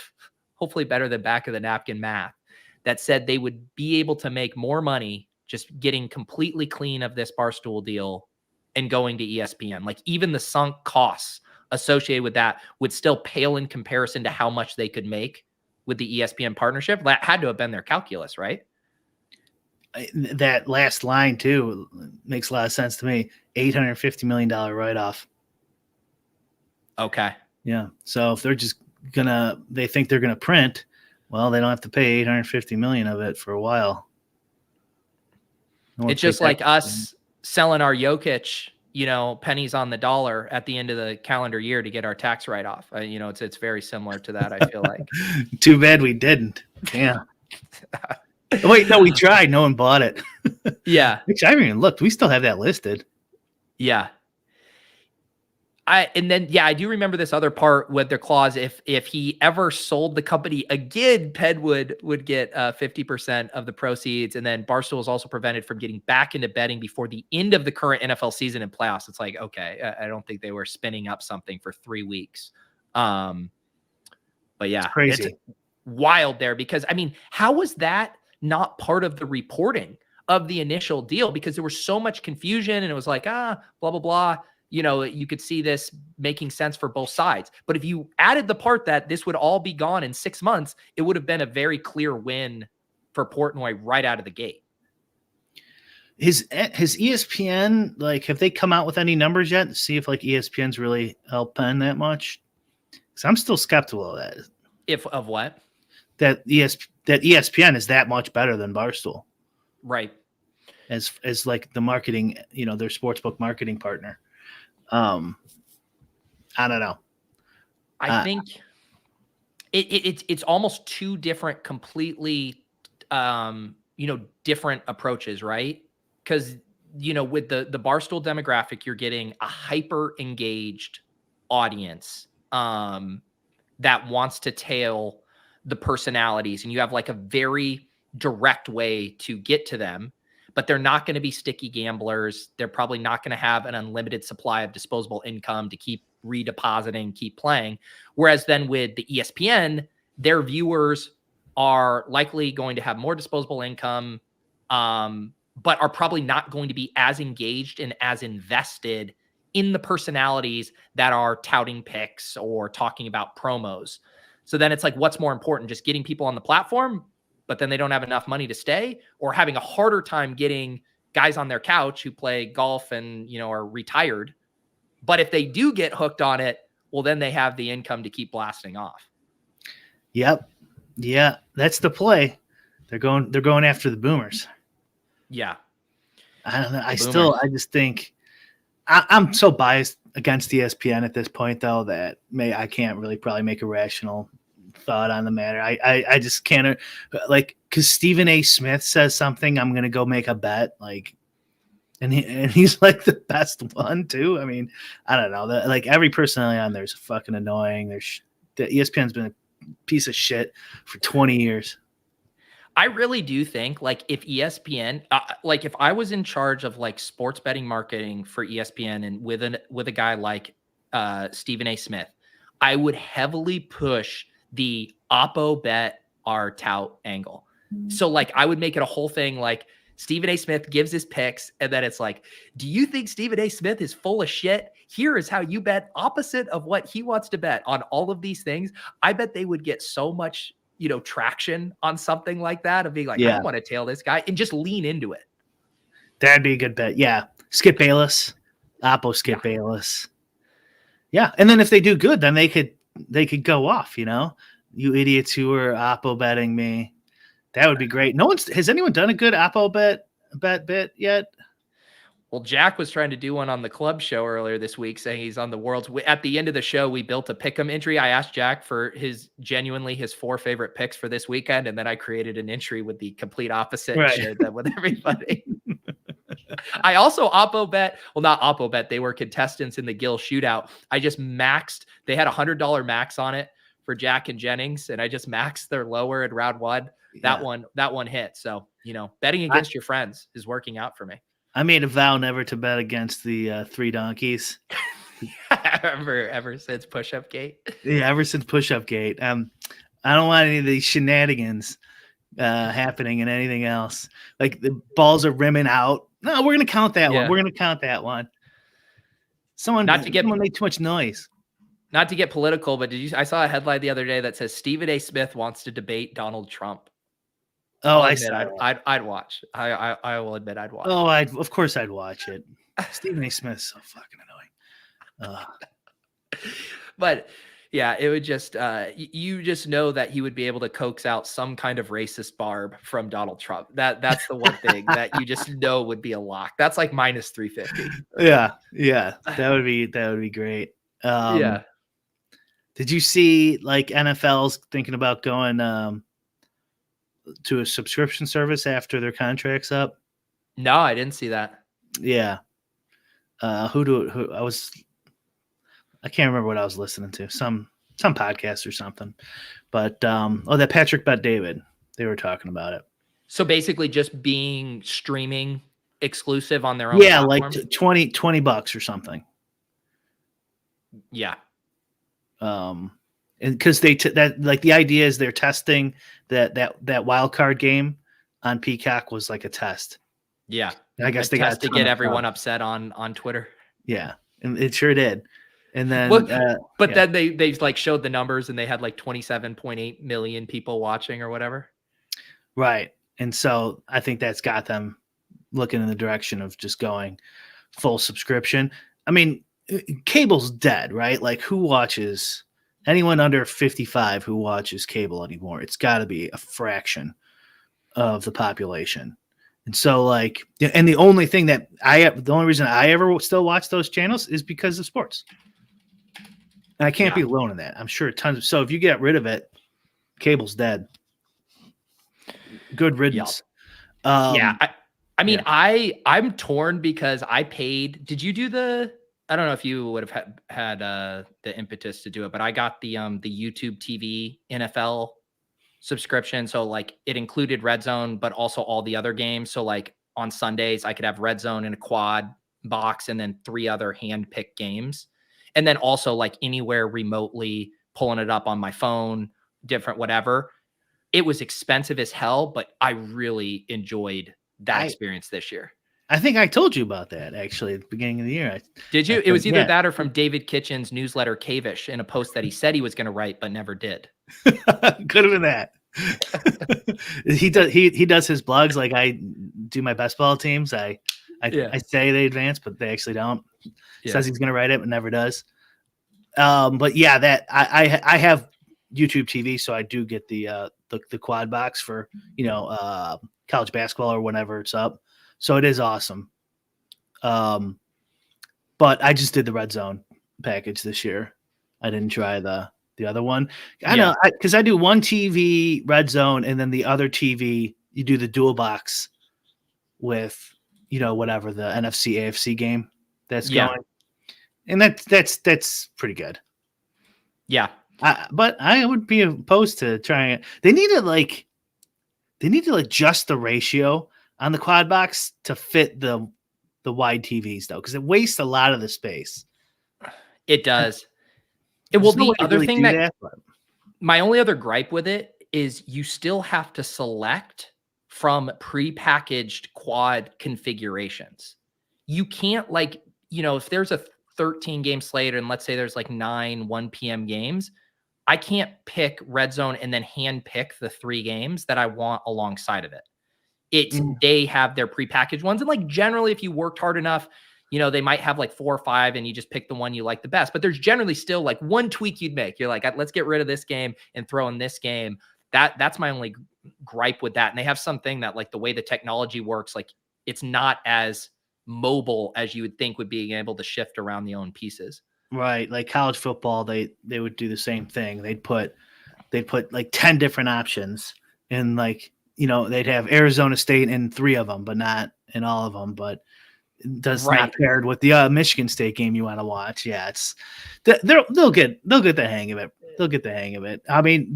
hopefully better than back of the napkin math, that said they would be able to make more money just getting completely clean of this Barstool deal and going to ESPN. Like, even the sunk costs associated with that would still pale in comparison to how much they could make with the ESPN partnership. That had to have been their calculus, right? That last line too makes a lot of sense to me. $850 million write-off. Okay. Yeah. So if they're just they think they're gonna print, well, they don't have to pay $850 million of it for a while. It's just like us selling our Jokic, pennies on the dollar at the end of the calendar year to get our tax write-off. It's very similar to that, I feel like. Too bad we didn't. Yeah. Wait, no, we tried. No one bought it. Yeah. Actually, I haven't even looked. We still have that listed. Yeah. I do remember this other part with their clause. If he ever sold the company again, Penn would get 50% of the proceeds. And then Barstool is also prevented from getting back into betting before the end of the current NFL season and playoffs. It's like, okay, I don't think they were spinning up something for 3 weeks. But yeah, it's crazy. It's wild there, because how was that not part of the reporting of the initial deal? Because there was so much confusion and it was like, blah, blah, blah. You could see this making sense for both sides. But if you added the part that this would all be gone in 6 months, it would have been a very clear win for Portnoy right out of the gate. His ESPN, like, have they come out with any numbers yet to see if like ESPN's really helped Penn that much? Because I'm still skeptical of that. Of what? That ESPN is that much better than Barstool. Right. As like the marketing, their sportsbook marketing partner. I don't know. I think it's almost two different, completely, different approaches, right? Because, with the Barstool demographic, you're getting a hyper engaged audience that wants to tail the personalities, and you have like a very direct way to get to them. But they're not going to be sticky gamblers. They're probably not going to have an unlimited supply of disposable income to keep redepositing, keep playing. Whereas then with the ESPN, their viewers are likely going to have more disposable income, but are probably not going to be as engaged and as invested in the personalities that are touting picks or talking about promos. So then it's like, what's more important? Just getting people on the platform, but then they don't have enough money to stay, or having a harder time getting guys on their couch who play golf and, are retired. But if they do get hooked on it, well, then they have the income to keep blasting off. Yep. Yeah. That's the play. They're going after the boomers. Yeah. I don't know. I just think I'm so biased against ESPN at this point, though, that I can't really probably make a rational thought on the matter. I just can't like because Stephen A. Smith says something, I'm gonna go make a bet like, and he's like the best one too. I mean, I don't know that like every personality on there is fucking annoying. The ESPN's been a piece of shit for 20 years. I really do think like if ESPN, like if I was in charge of like sports betting marketing for ESPN and with a guy like Stephen A. Smith, I would heavily push the Oppo bet our tout angle. So like I would make it a whole thing like Stephen A. Smith gives his picks and then it's like, do you think Stephen A. Smith is full of shit? Here is how you bet opposite of what he wants to bet on all of these things. I bet they would get so much traction on something like that of being like, I don't want to tail this guy and just lean into it. That'd be a good bet. Yeah. Skip Bayless, Oppo Skip Bayless. Yeah. And then if they do good, then they could go off, you idiots who are Oppo betting me. That would be great. Has anyone done a good Oppo bet yet? Well, Jack was trying to do one on the club show earlier this week, saying he's on the world's. At the end of the show, we built a pick'em entry. I asked Jack for his 4 favorite picks for this weekend, and then I created an entry with the complete opposite and shared them with everybody. I also Oppo bet. Well, not Oppo bet. They were contestants in the Gill shootout. I just maxed. They had $100 max on it for Jack and Jennings, and I just maxed their lower in round one. That one hit. So betting against your friends is working out for me. I made a vow never to bet against the Three Donkeys. ever since Push-Up Gate. Yeah, ever since Push-Up Gate. I don't want any of these shenanigans happening in anything else. Like the balls are rimming out. No, we're gonna count that one. We're gonna count that one. Someone made too much noise. Not to get political, but I saw a headline the other day that says Stephen A. Smith wants to debate Donald Trump. Oh, I'd watch. I will admit I'd watch. Oh, of course I'd watch it. Stephen A. Smith's so fucking annoying. But yeah, it would just you just know that he would be able to coax out some kind of racist barb from Donald Trump. That's the one thing that you just know would be a lock. That's like minus 350. Yeah, that would be great. Did you see like NFL's thinking about going to a subscription service after their contract's up? No, I didn't see that. Yeah. I can't remember what I was listening to. Some podcast or something. But that Patrick Bet David, they were talking about it. So basically just being streaming exclusive on their own platform? Like $20 or something. Yeah. And because the idea is they're testing that wild card game on Peacock was like a test. Yeah, and I guess they got to get everyone upset on Twitter. Yeah, and it sure did. And then, then they like showed the numbers and they had like 27.8 million people watching or whatever. Right, and so I think that's got them looking in the direction of just going full subscription. I mean, cable's dead, right? Like who watches? Anyone under 55 who watches cable anymore, it's got to be a fraction of the population. And so and the only reason I ever still watch those channels is because of sports. And I can't be alone in that. I'm sure so if you get rid of it, cable's dead. Good riddance. Yep. I'm torn because I paid. Did you do I don't know if you would have had the impetus to do it, but I got the YouTube TV NFL subscription. So like it included Red Zone, but also all the other games. So like on Sundays, I could have Red Zone in a quad box and then 3 other hand-picked games. And then also like anywhere remotely pulling it up on my phone, different whatever. It was expensive as hell, but I really enjoyed that experience this year. I think I told you about that actually at the beginning of the year. Did you? It was either that or from David Kitchen's newsletter Cavish in a post that he said he was going to write but never did. Could have been that. He does his blogs like I do my best ball teams. I say they advance, but they actually don't. Says he's going to write it, but never does. But yeah, that I have YouTube TV, so I do get the quad box for college basketball or whenever it's up. So it is awesome. but I just did the red zone package this year. I didn't try the other one. I Yeah. know because I do one TV red zone and then the other TV you do the dual box with whatever the NFC AFC game that's Yeah. going, and that's pretty good. Yeah. But I would be opposed to trying it. They need to adjust the ratio on the quad box to fit the wide TVs though, because it wastes a lot of the space. It does. It will There's no be way to other really thing do that but my only other gripe with it is you still have to select from prepackaged quad configurations. You can't if there's a 13 game slate and let's say there's like 9 1 p.m. games, I can't pick red zone and then hand pick the 3 games that I want alongside of it. They have their prepackaged ones. And like generally, if you worked hard enough, they might have like 4 or 5 and you just pick the one you like the best. But there's generally still like one tweak you'd make. You're like, let's get rid of this game and throw in this game. That's my only gripe with that. And they have something that like the way the technology works, like it's not as mobile as you would think with being able to shift around the own pieces. Right. Like college football, they would do the same thing. They'd put like 10 different options and like, they'd have Arizona State in 3 of them, but not in all of them. But does not paired with the Michigan State game you want to watch. Yeah, it's they'll get the hang of it. They'll get the hang of it. I mean,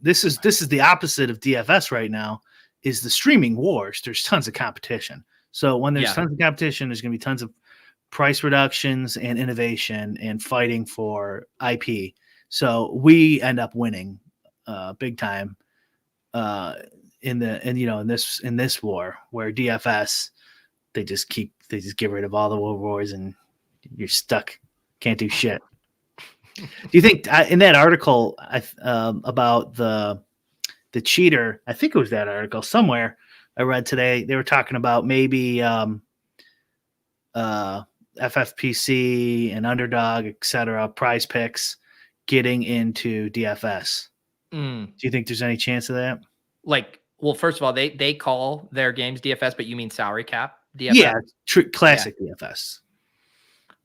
this is the opposite of DFS right now. Is the streaming wars? There's tons of competition. So when there's tons of competition, there's going to be tons of price reductions and innovation and fighting for IP. So we end up winning big time in this war where DFS they just get rid of all the wars and you're stuck, can't do shit. Do you think in that article about the cheater? I think it was that article somewhere I read today. They were talking about maybe FFPC and Underdog, etc. Prize Picks getting into DFS. Do you think there's any chance of that? Like, well, first of all, they call their games DFS, but you mean salary cap DFS? Yeah, classic DFS.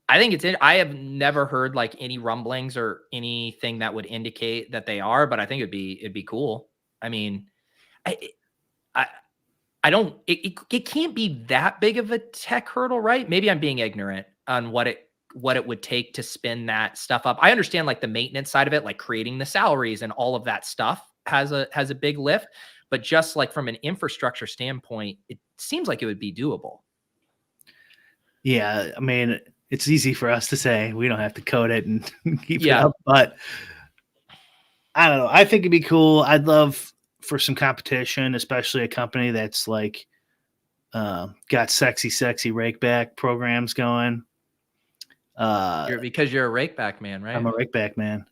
I think it's I have never heard like any rumblings or anything that would indicate that they are, but I think it'd be cool. I mean, I don't. It can't be that big of a tech hurdle, right? Maybe I'm being ignorant on what it would take to spin that stuff up. I understand like the maintenance side of it, like creating the salaries and all of that stuff has a big lift, but just like from an infrastructure standpoint, it seems like it would be doable. Yeah, I mean, it's easy for us to say. We don't have to code it and keep it up, but I don't know. I think it'd be cool. I'd love for some competition, especially a company that's like got sexy rake back programs going. Because you're a rake back man, right? I'm a rake back man.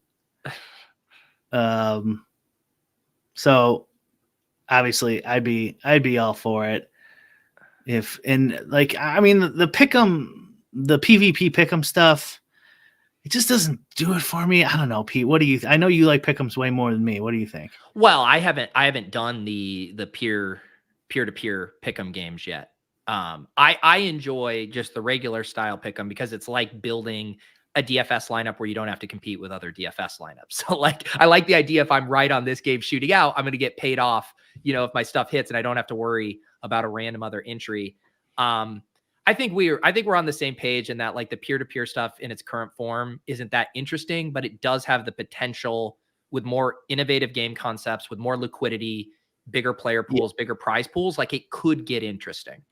So obviously I'd be all for it. The PvP pick'em stuff, it just doesn't do it for me. I don't know, Pete. What do you? I know you like pick'ems way more than me. What do you think? Well, I haven't done the peer-to-peer pick'em games yet. I enjoy just the regular style pick'em because it's like building a DFS lineup where you don't have to compete with other DFS lineups. So like, I like the idea if I'm right on this game shooting out, I'm going to get paid off, if my stuff hits and I don't have to worry about a random other entry. I think we're on the same page in that like the peer-to-peer stuff in its current form isn't that interesting, but it does have the potential with more innovative game concepts, with more liquidity, bigger player pools, bigger prize pools. Like it could get interesting.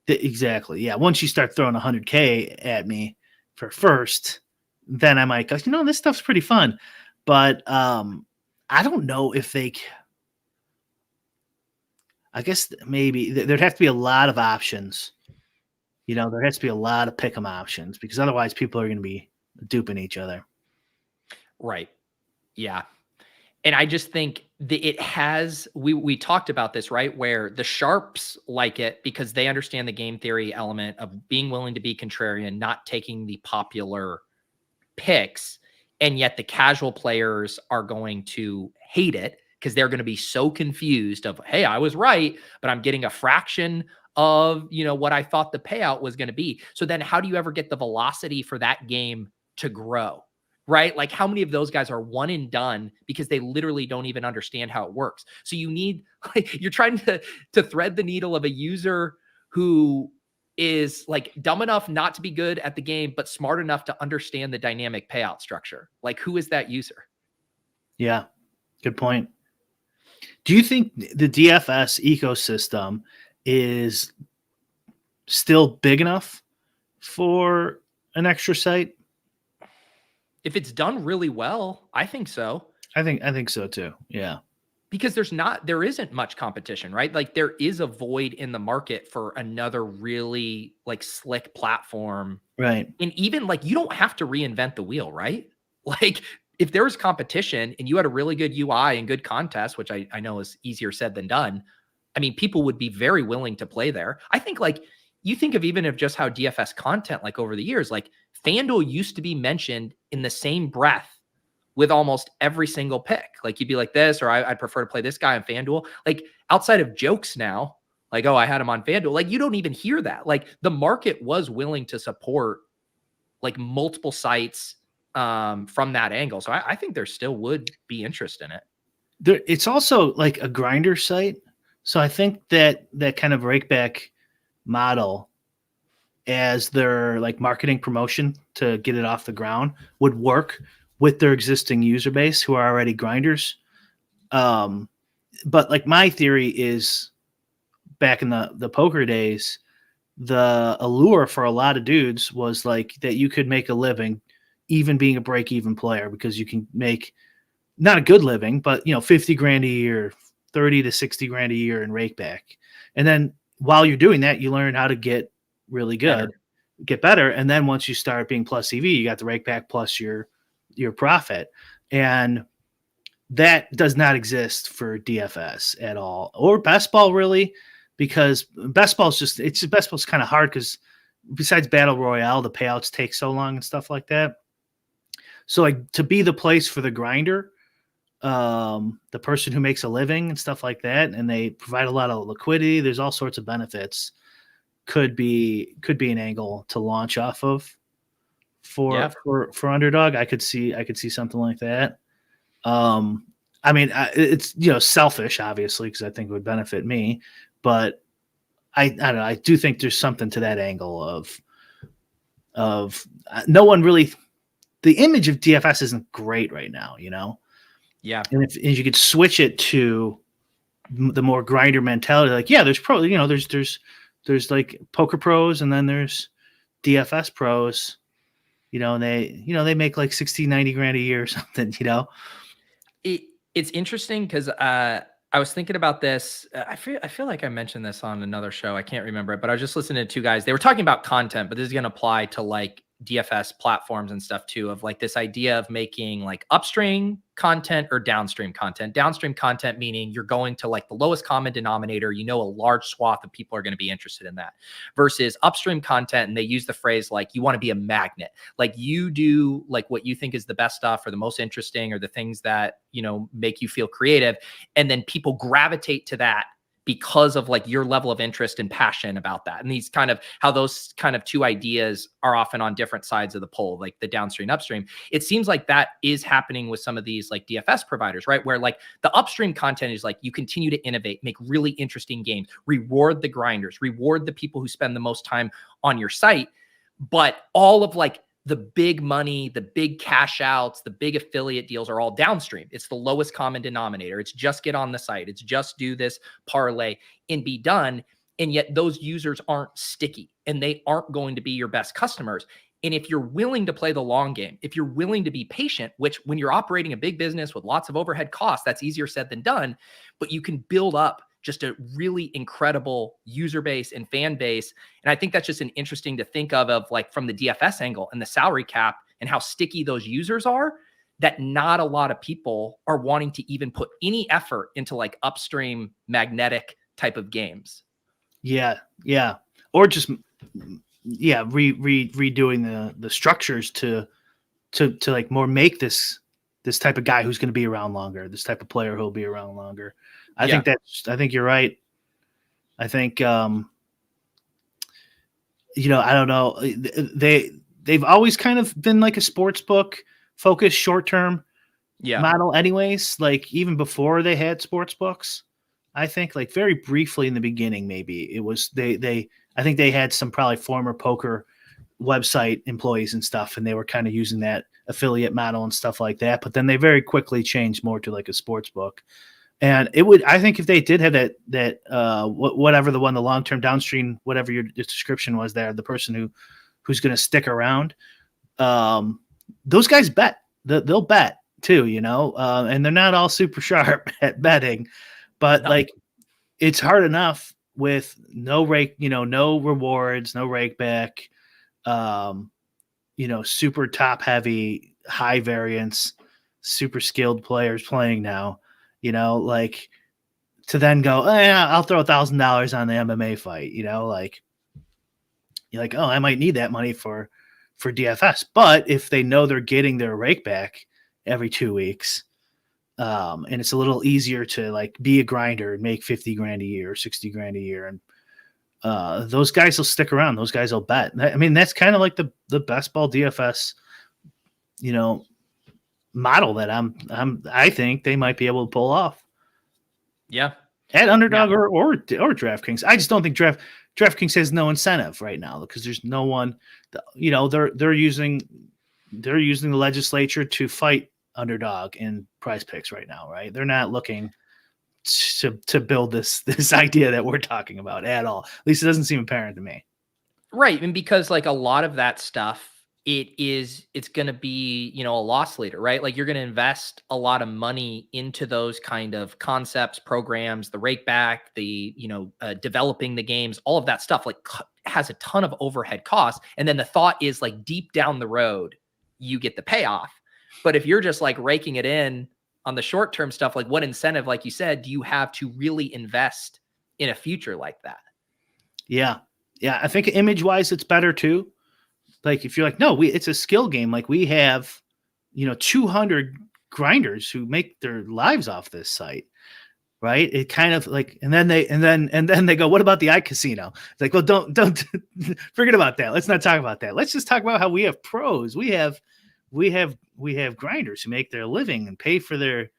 Exactly. Yeah. Once you start throwing 100K at me for first, then I might go, this stuff's pretty fun. But I don't know if I guess maybe there'd have to be a lot of options. There has to be a lot of pick'em options because otherwise people are going to be duping each other. Right. Yeah. And I just think it has, we talked about this, right? Where the sharps like it because they understand the game theory element of being willing to be contrarian, not taking the popular picks. And yet the casual players are going to hate it because they're going to be so confused of, hey, I was right, but I'm getting a fraction of, what I thought the payout was going to be. So then how do you ever get the velocity for that game to grow? Right? Like how many of those guys are one and done because they literally don't even understand how it works. So you need, like, you're trying to thread the needle of a user who is like dumb enough not to be good at the game, but smart enough to understand the dynamic payout structure. Like who is that user? Yeah, good point. Do you think the DFS ecosystem is still big enough for an extra site? If it's done really well, I think so. I think so too. Yeah. Because there isn't much competition, right? Like there is a void in the market for another really like slick platform. Right. And even like, you don't have to reinvent the wheel, right? Like if there was competition and you had a really good UI and good contest, which I know is easier said than done. I mean, people would be very willing to play there. I think like you think of even of just how DFS content, like over the years, like FanDuel used to be mentioned in the same breath with almost every single pick. Like you'd be like this, or I'd prefer to play this guy on FanDuel. Like outside of jokes now, like, oh, I had him on FanDuel. Like you don't even hear that. Like the market was willing to support like multiple sites from that angle. So I think there still would be interest in it. It's also like a grinder site. So I think that kind of rakeback model as their like marketing promotion to get it off the ground would work with their existing user base who are already grinders. But like my theory is back in the poker days, the allure for a lot of dudes was like that you could make a living even being a break-even player because you can make not a good living, but 50 grand a year, 30 to 60 grand a year in rakeback. And then while you're doing that, you learn how to get really good, get better. And then once you start being plus EV, you got the rakeback plus your profit. And that does not exist for DFS at all or best ball really, because best ball's kind of hard because besides battle royale, the payouts take so long and stuff like that. So like to be the place for the grinder, the person who makes a living and stuff like that, and they provide a lot of liquidity, there's all sorts of benefits, could be an angle to launch off of for underdog. I could see something like that. I mean, it's selfish obviously because I think it would benefit me, but I don't know, I do think there's something to that angle of no one really, the image of DFS isn't great right now, Yeah. And if you could switch it to the more grinder mentality, like, yeah, there's there's like poker pros and then there's DFS pros, and they make like 60, 90 grand a year or something, It's interesting because I was thinking about this. I feel like I mentioned this on another show. I can't remember it, but I was just listening to two guys. They were talking about content, but this is going to apply to like DFS platforms and stuff too, of like this idea of making like upstream content or downstream content. Downstream content meaning you're going to like the lowest common denominator, a large swath of people are going to be interested in that, versus upstream content. And they use the phrase like you want to be a magnet, like you do like what you think is the best stuff or the most interesting or the things that make you feel creative, and then people gravitate to that because of like your level of interest and passion about that. And these kind of how those kind of two ideas are often on different sides of the pole, like the downstream, upstream. It seems like that is happening with some of these like DFS providers, right? Where like the upstream content is like you continue to innovate, make really interesting games, reward the grinders, reward the people who spend the most time on your site. But all of like the big money, the big cash outs, the big affiliate deals are all downstream. It's the lowest common denominator. It's just get on the site. It's just do this parlay and be done. And yet those users aren't sticky and they aren't going to be your best customers. And if you're willing to play the long game, if you're willing to be patient, which when you're operating a big business with lots of overhead costs, that's easier said than done, but you can build up just a really incredible user base and fan base. And I think that's just an interesting to think of like from the DFS angle and the salary cap and how sticky those users are, that not a lot of people are wanting to even put any effort into like upstream magnetic type of games. Yeah. Yeah. Or just, redoing the structures to like more make this type of guy who's going to be around longer, this type of player who'll be around longer. I think you're right. I think I don't know. They've always kind of been like a sports book focused short term Yeah. model, anyways. Like even before they had sports books, I think like very briefly in the beginning, maybe it was they. I think they had some probably former poker website employees and stuff, and they were kind of using that affiliate model and stuff like that. But then they very quickly changed more to like a sports book. And it would, I think, if they did have whatever the long term downstream, whatever your description was there, the person who's going to stick around, those guys bet. They'll bet too, and they're not all super sharp at betting, but like it's hard enough with no rake, no rewards, no rake back, super top heavy, high variance, super skilled players playing now. Like to then go, I'll throw $1,000 on the MMA fight. Like you're like, oh, I might need that money for DFS. But if they know they're getting their rake back every 2 weeks, and it's a little easier to like be a grinder and make 50 grand a year, 60 grand a year, and those guys will stick around. Those guys will bet. I mean, that's kind of like the best ball DFS, model that I think they might be able to pull off. Yeah. At Underdog or DraftKings. I just don't think DraftKings has no incentive right now because there's no one. They're using the legislature to fight Underdog in Prize Picks right now, right? They're not looking to build this idea that we're talking about at all. At least it doesn't seem apparent to me. Right. And because like a lot of that stuff, it's going to be, a loss leader, right? Like you're going to invest a lot of money into those kind of concepts, programs, the rake back, the, developing the games, all of that stuff like has a ton of overhead costs. And then the thought is like deep down the road, you get the payoff. But if you're just like raking it in on the short-term stuff, like what incentive, like you said, do you have to really invest in a future like that? Yeah. Yeah. I think image-wise, it's better too. Like if you're like, no, it's a skill game. Like we have, 200 grinders who make their lives off this site, right? It kind of like, and then they go, what about the iCasino? It's like, well, don't forget about that. Let's not talk about that. Let's just talk about how we have pros. We have grinders who make their living and pay for their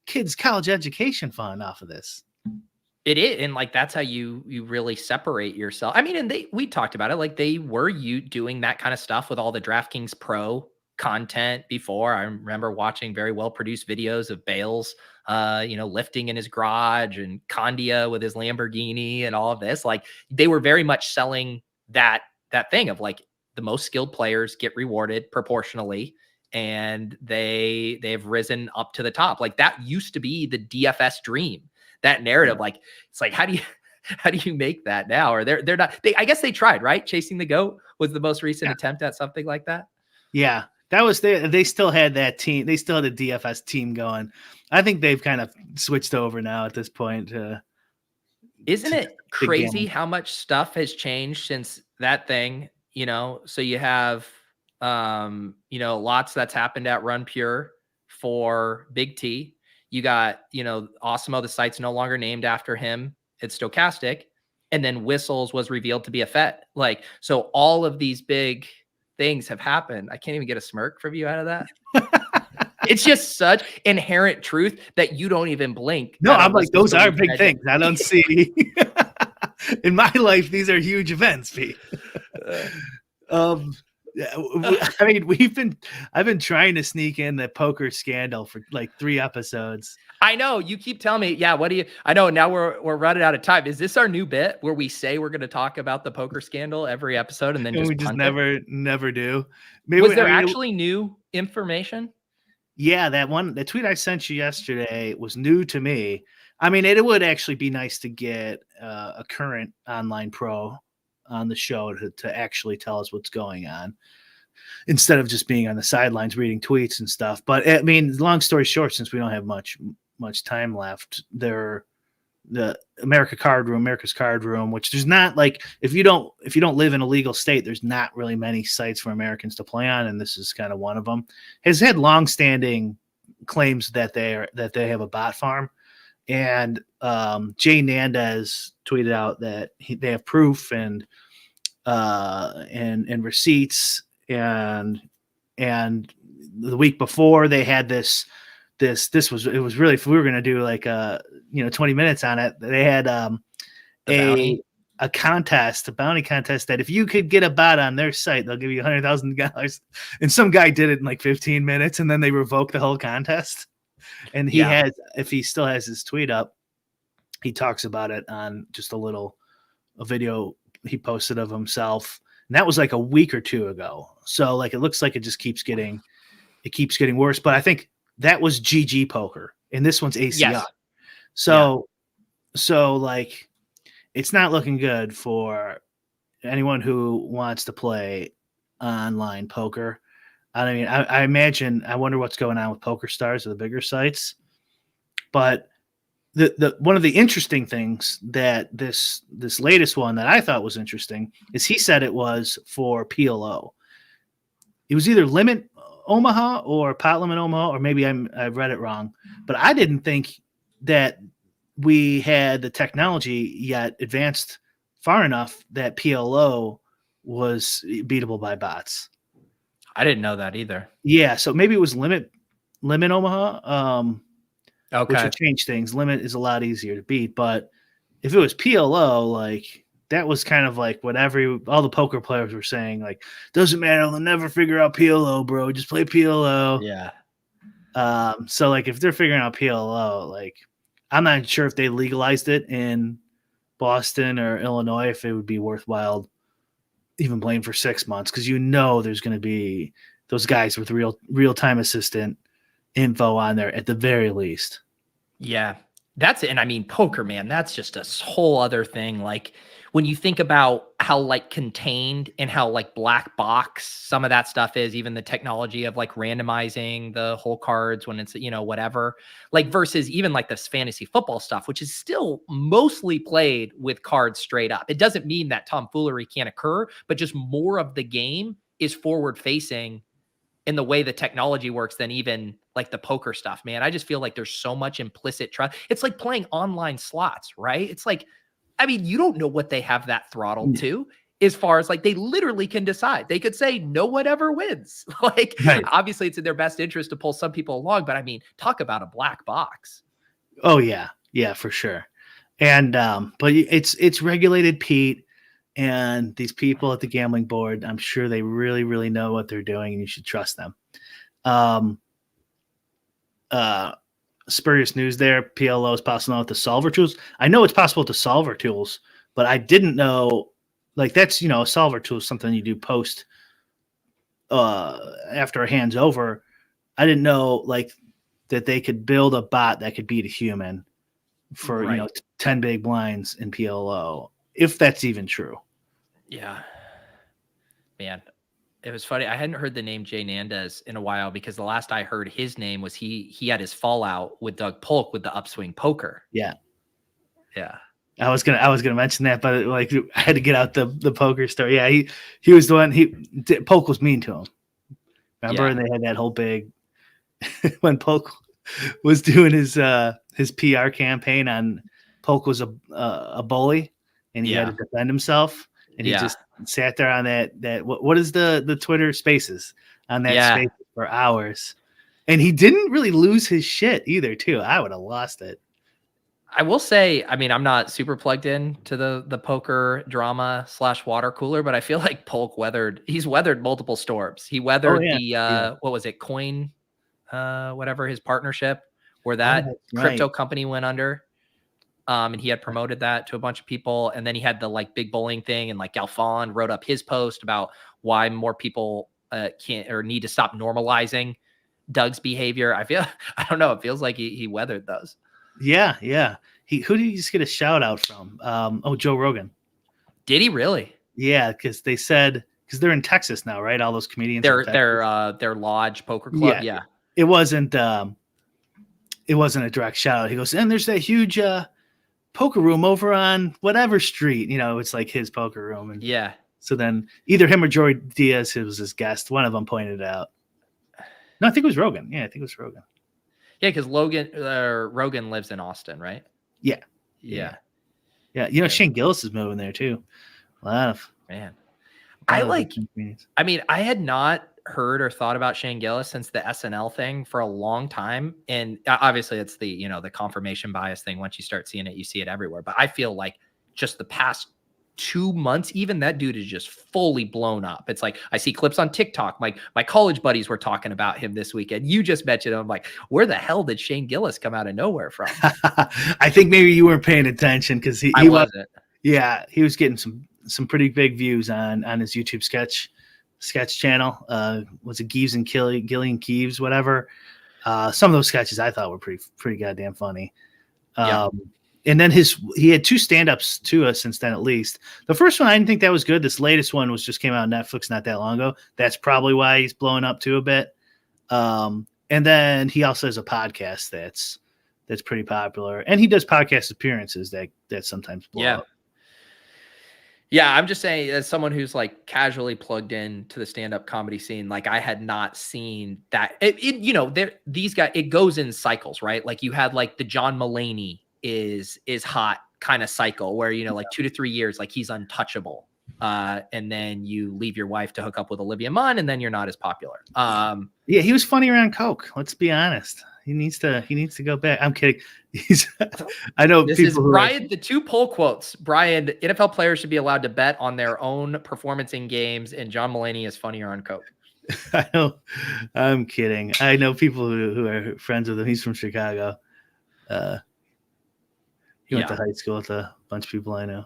kids' college education fund off of this. It is, and like that's how you really separate yourself. I mean, and we talked about it, like they were doing that kind of stuff with all the DraftKings Pro content before. I remember watching very well produced videos of Bales, lifting in his garage, and Condia with his Lamborghini, and all of this. Like they were very much selling that thing of like the most skilled players get rewarded proportionally, and they have risen up to the top. Like that used to be the DFS dream. That narrative, like it's like how do you make that now? Or they're not. I guess they tried, right? Chasing the Goat was the most recent attempt at something like that. Yeah, that was they still had that team. They still had a DFS team going. I think they've kind of switched over now at this point. Isn't it crazy how much stuff has changed since that thing? So you have lots that's happened at Run Pure for Big T. You got, Osmo, the site's no longer named after him. It's Stochastic. And then Whistles was revealed to be a FET. Like, so all of these big things have happened. I can't even get a smirk from you out of that. It's just such inherent truth that you don't even blink. No, I'm like, those are big things. I don't see. In my life, these are huge events, Pete. I mean, I've been trying to sneak in the poker scandal for like 3 episodes. I know you keep telling me, yeah. What do you? I know now we're running out of time. Is this our new bit where we say we're going to talk about the poker scandal every episode and then we just never do? Maybe was there actually new information? Yeah, the tweet I sent you yesterday was new to me. I mean, it would actually be nice to get a current online pro on the show to actually tell us what's going on instead of just being on the sidelines reading tweets and stuff. But I mean, long story short, since we don't have much time left, the America's Card Room, which there's not like, if you don't live in a legal state, there's not really many sites for Americans to play on. And this is kind of one of them, has had longstanding claims that they have a bot farm. And Jay Nandez tweeted out that they have proof, and and receipts, and the week before they had it was really, if we were going to do like 20 minutes on it, they had The bounty? a contest, a bounty contest, that if you could get a bot on their site, they'll give you $100,000. And some guy did it in like 15 minutes, and then they revoked the whole contest. And he Yeah. has, if he still has his tweet up, he talks about it on just a video he posted of himself. And that was like a week or two ago. So like, it looks like it just keeps getting worse. But I think that was GG poker, and this one's ACR. Yes. So like, it's not looking good for anyone who wants to play online poker. I mean, I imagine, I wonder what's going on with Poker Stars or the bigger sites. But the one of the interesting things that this latest one that I thought was interesting is he said it was for PLO. It was either Limit Omaha or Pot Limit Omaha, or maybe I read it wrong. But I didn't think that we had the technology yet advanced far enough that PLO was beatable by bots. I didn't know that either. Yeah, so maybe it was Limit Omaha, which Okay. would change things. Limit is a lot easier to beat, but if it was PLO, like, that was kind of like what all the poker players were saying, like, doesn't matter, they'll never figure out PLO, bro. Just play PLO. Yeah. So like, if they're figuring out PLO, like, I'm not sure if they legalized it in Boston or Illinois, if it would be worthwhile even playing for 6 months, because there's going to be those guys with real-time assistant info on there at the very least. Yeah, that's it. And I mean, poker, man, that's just a whole other thing. Like, when you think about how like contained and how like black box some of that stuff is, even the technology of like randomizing the whole cards when it's, whatever, like, versus even like this fantasy football stuff, which is still mostly played with cards straight up. It doesn't mean that tomfoolery can't occur, but just more of the game is forward facing in the way the technology works than even like the poker stuff, man. I just feel like there's so much implicit trust. It's like playing online slots, right? It's like, I mean, you don't know what they have that throttled to, as far as like, they literally can decide. They could say no one ever wins. Like, Right. Obviously it's in their best interest to pull some people along, but I mean, talk about a black box. Oh yeah. Yeah, for sure. And, but it's regulated, Pete. And these people at the gambling board, I'm sure they really, really know what they're doing, and you should trust them. Spurious news there. PLO is possible with the solver tools. I know it's possible with the solver tools, but I didn't know, like, that's, a solver tool is something you do post after a hand's over. I didn't know, like, that they could build a bot that could beat a human for, Right. 10 big blinds in PLO, if that's even true. Yeah, man, it was funny. I hadn't heard the name Jay Nandez in a while, because the last I heard his name was he had his fallout with Doug Polk with the Upswing Poker. Yeah. Yeah. I was gonna mention that, but like, I had to get out the poker story. Yeah, he was the one. Polk was mean to him. Remember, Yeah. and they had that whole big when Polk was doing his PR campaign on Polk was a bully, and he had to defend himself, and he just sat there on that what is the Twitter Spaces on that space for hours, and he didn't really lose his shit either. Too, I would have lost it. I will say, I mean, I'm not super plugged in to the poker drama / water cooler, but I feel like Polk he's weathered multiple storms. He weathered what was it? Coin, whatever, his partnership where that crypto company went under. And he had promoted that to a bunch of people. And then he had the like big bowling thing, and like Galfond wrote up his post about why more people can't or need to stop normalizing Doug's behavior. I don't know. It feels like he weathered those. Yeah. Who did he just get a shout out from? Joe Rogan. Did he really? Yeah, because they said, because they're in Texas now, right? All those comedians. Their lodge poker club. Yeah. It wasn't a direct shout out. He goes, and there's that huge poker room over on whatever street. It's like his poker room. And yeah. So then either him or Joey Diaz, who was his guest, one of them pointed out. No, I think it was Rogan. Yeah, I think it was Rogan. Yeah, because Rogan lives in Austin, right? Yeah. Shane Gillis is moving there too. A lot of man. I mean, I had not heard or thought about Shane Gillis since the SNL thing for a long time. And obviously it's the, the confirmation bias thing. Once you start seeing it, you see it everywhere. But I feel like just the past 2 months, even that dude is just fully blown up. It's like, I see clips on TikTok. My college buddies were talking about him this weekend. You just mentioned him. I'm like, where the hell did Shane Gillis come out of nowhere from? I think maybe you weren't paying attention because he wasn't. Yeah, he was getting some pretty big views on his YouTube sketch channel. Was it Geeves and Gillian Keeves, whatever? Some of those sketches I thought were pretty goddamn funny. And then he had 2 stand-ups to us since then, at least. The first one, I didn't think that was good. This latest one just came out on Netflix not that long ago. That's probably why he's blowing up too a bit. And then he also has a podcast that's pretty popular, and he does podcast appearances that sometimes blow up. Yeah, I'm just saying, as someone who's like casually plugged in to the stand-up comedy scene, like I had not seen that. These guys, it goes in cycles, right? Like you had like the John Mulaney is hot kind of cycle where, like 2 to 3 years, like he's untouchable. And then you leave your wife to hook up with Olivia Munn, and then you're not as popular. Yeah, he was funny around coke. Let's be honest. He needs to go back. I'm kidding. I know this people is Brian. The 2 poll quotes. Brian, NFL players should be allowed to bet on their own performance in games, and John Mulaney is funnier on coke. I know. I'm kidding. I know people who are friends with him. He's from Chicago. He went to high school with a bunch of people I know.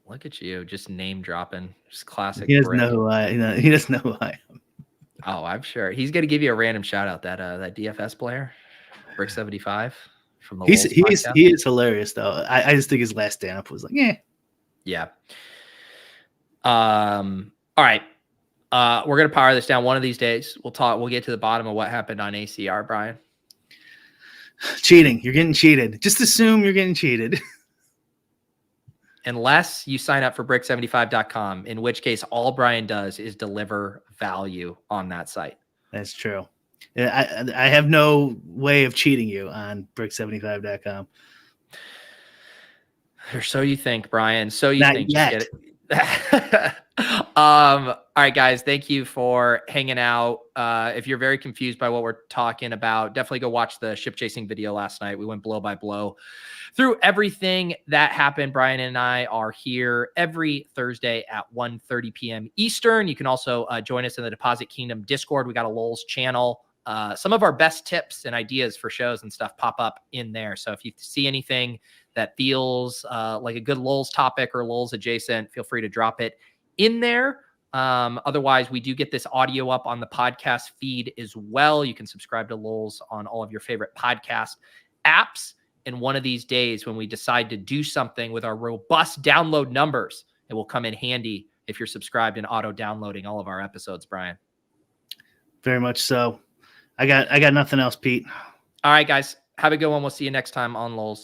Look at you, just name dropping. Just classic. He doesn't know who he doesn't know who I am. Oh, I'm sure he's going to give you a random shout out. That DFS player, Bric 75 from the. He is hilarious though. I just think his last stand up was like, yeah. All right. We're gonna power this down. One of these days, we'll get to the bottom of what happened on ACR, Brian. Cheating. You're getting cheated. Just assume you're getting cheated. Unless you sign up for bric75.com, in which case all Brian does is deliver value on that site. That's true. I have no way of cheating you on bric75.com. Or so you think, Brian. So you Not think. yet. All right, guys. Thank you for hanging out. If you're very confused by what we're talking about, definitely go watch the ship chasing video last night. We went blow by blow through everything that happened. Brian and I are here every Thursday at 1:30 p.m. Eastern. You can also join us in the Deposit Kingdom Discord. We got a Lowell's channel. Some of our best tips and ideas for shows and stuff pop up in there. So if you see anything that feels like a good Lowell's topic or Lowell's adjacent, feel free to drop it in there. Otherwise, we do get this audio up on the podcast feed as well. You can subscribe to Lowell's on all of your favorite podcast apps. And one of these days, when we decide to do something with our robust download numbers, it will come in handy if you're subscribed and auto downloading all of our episodes, Brian. Very much so. I got nothing else, Pete. All right, guys. Have a good one. We'll see you next time on Lowell's.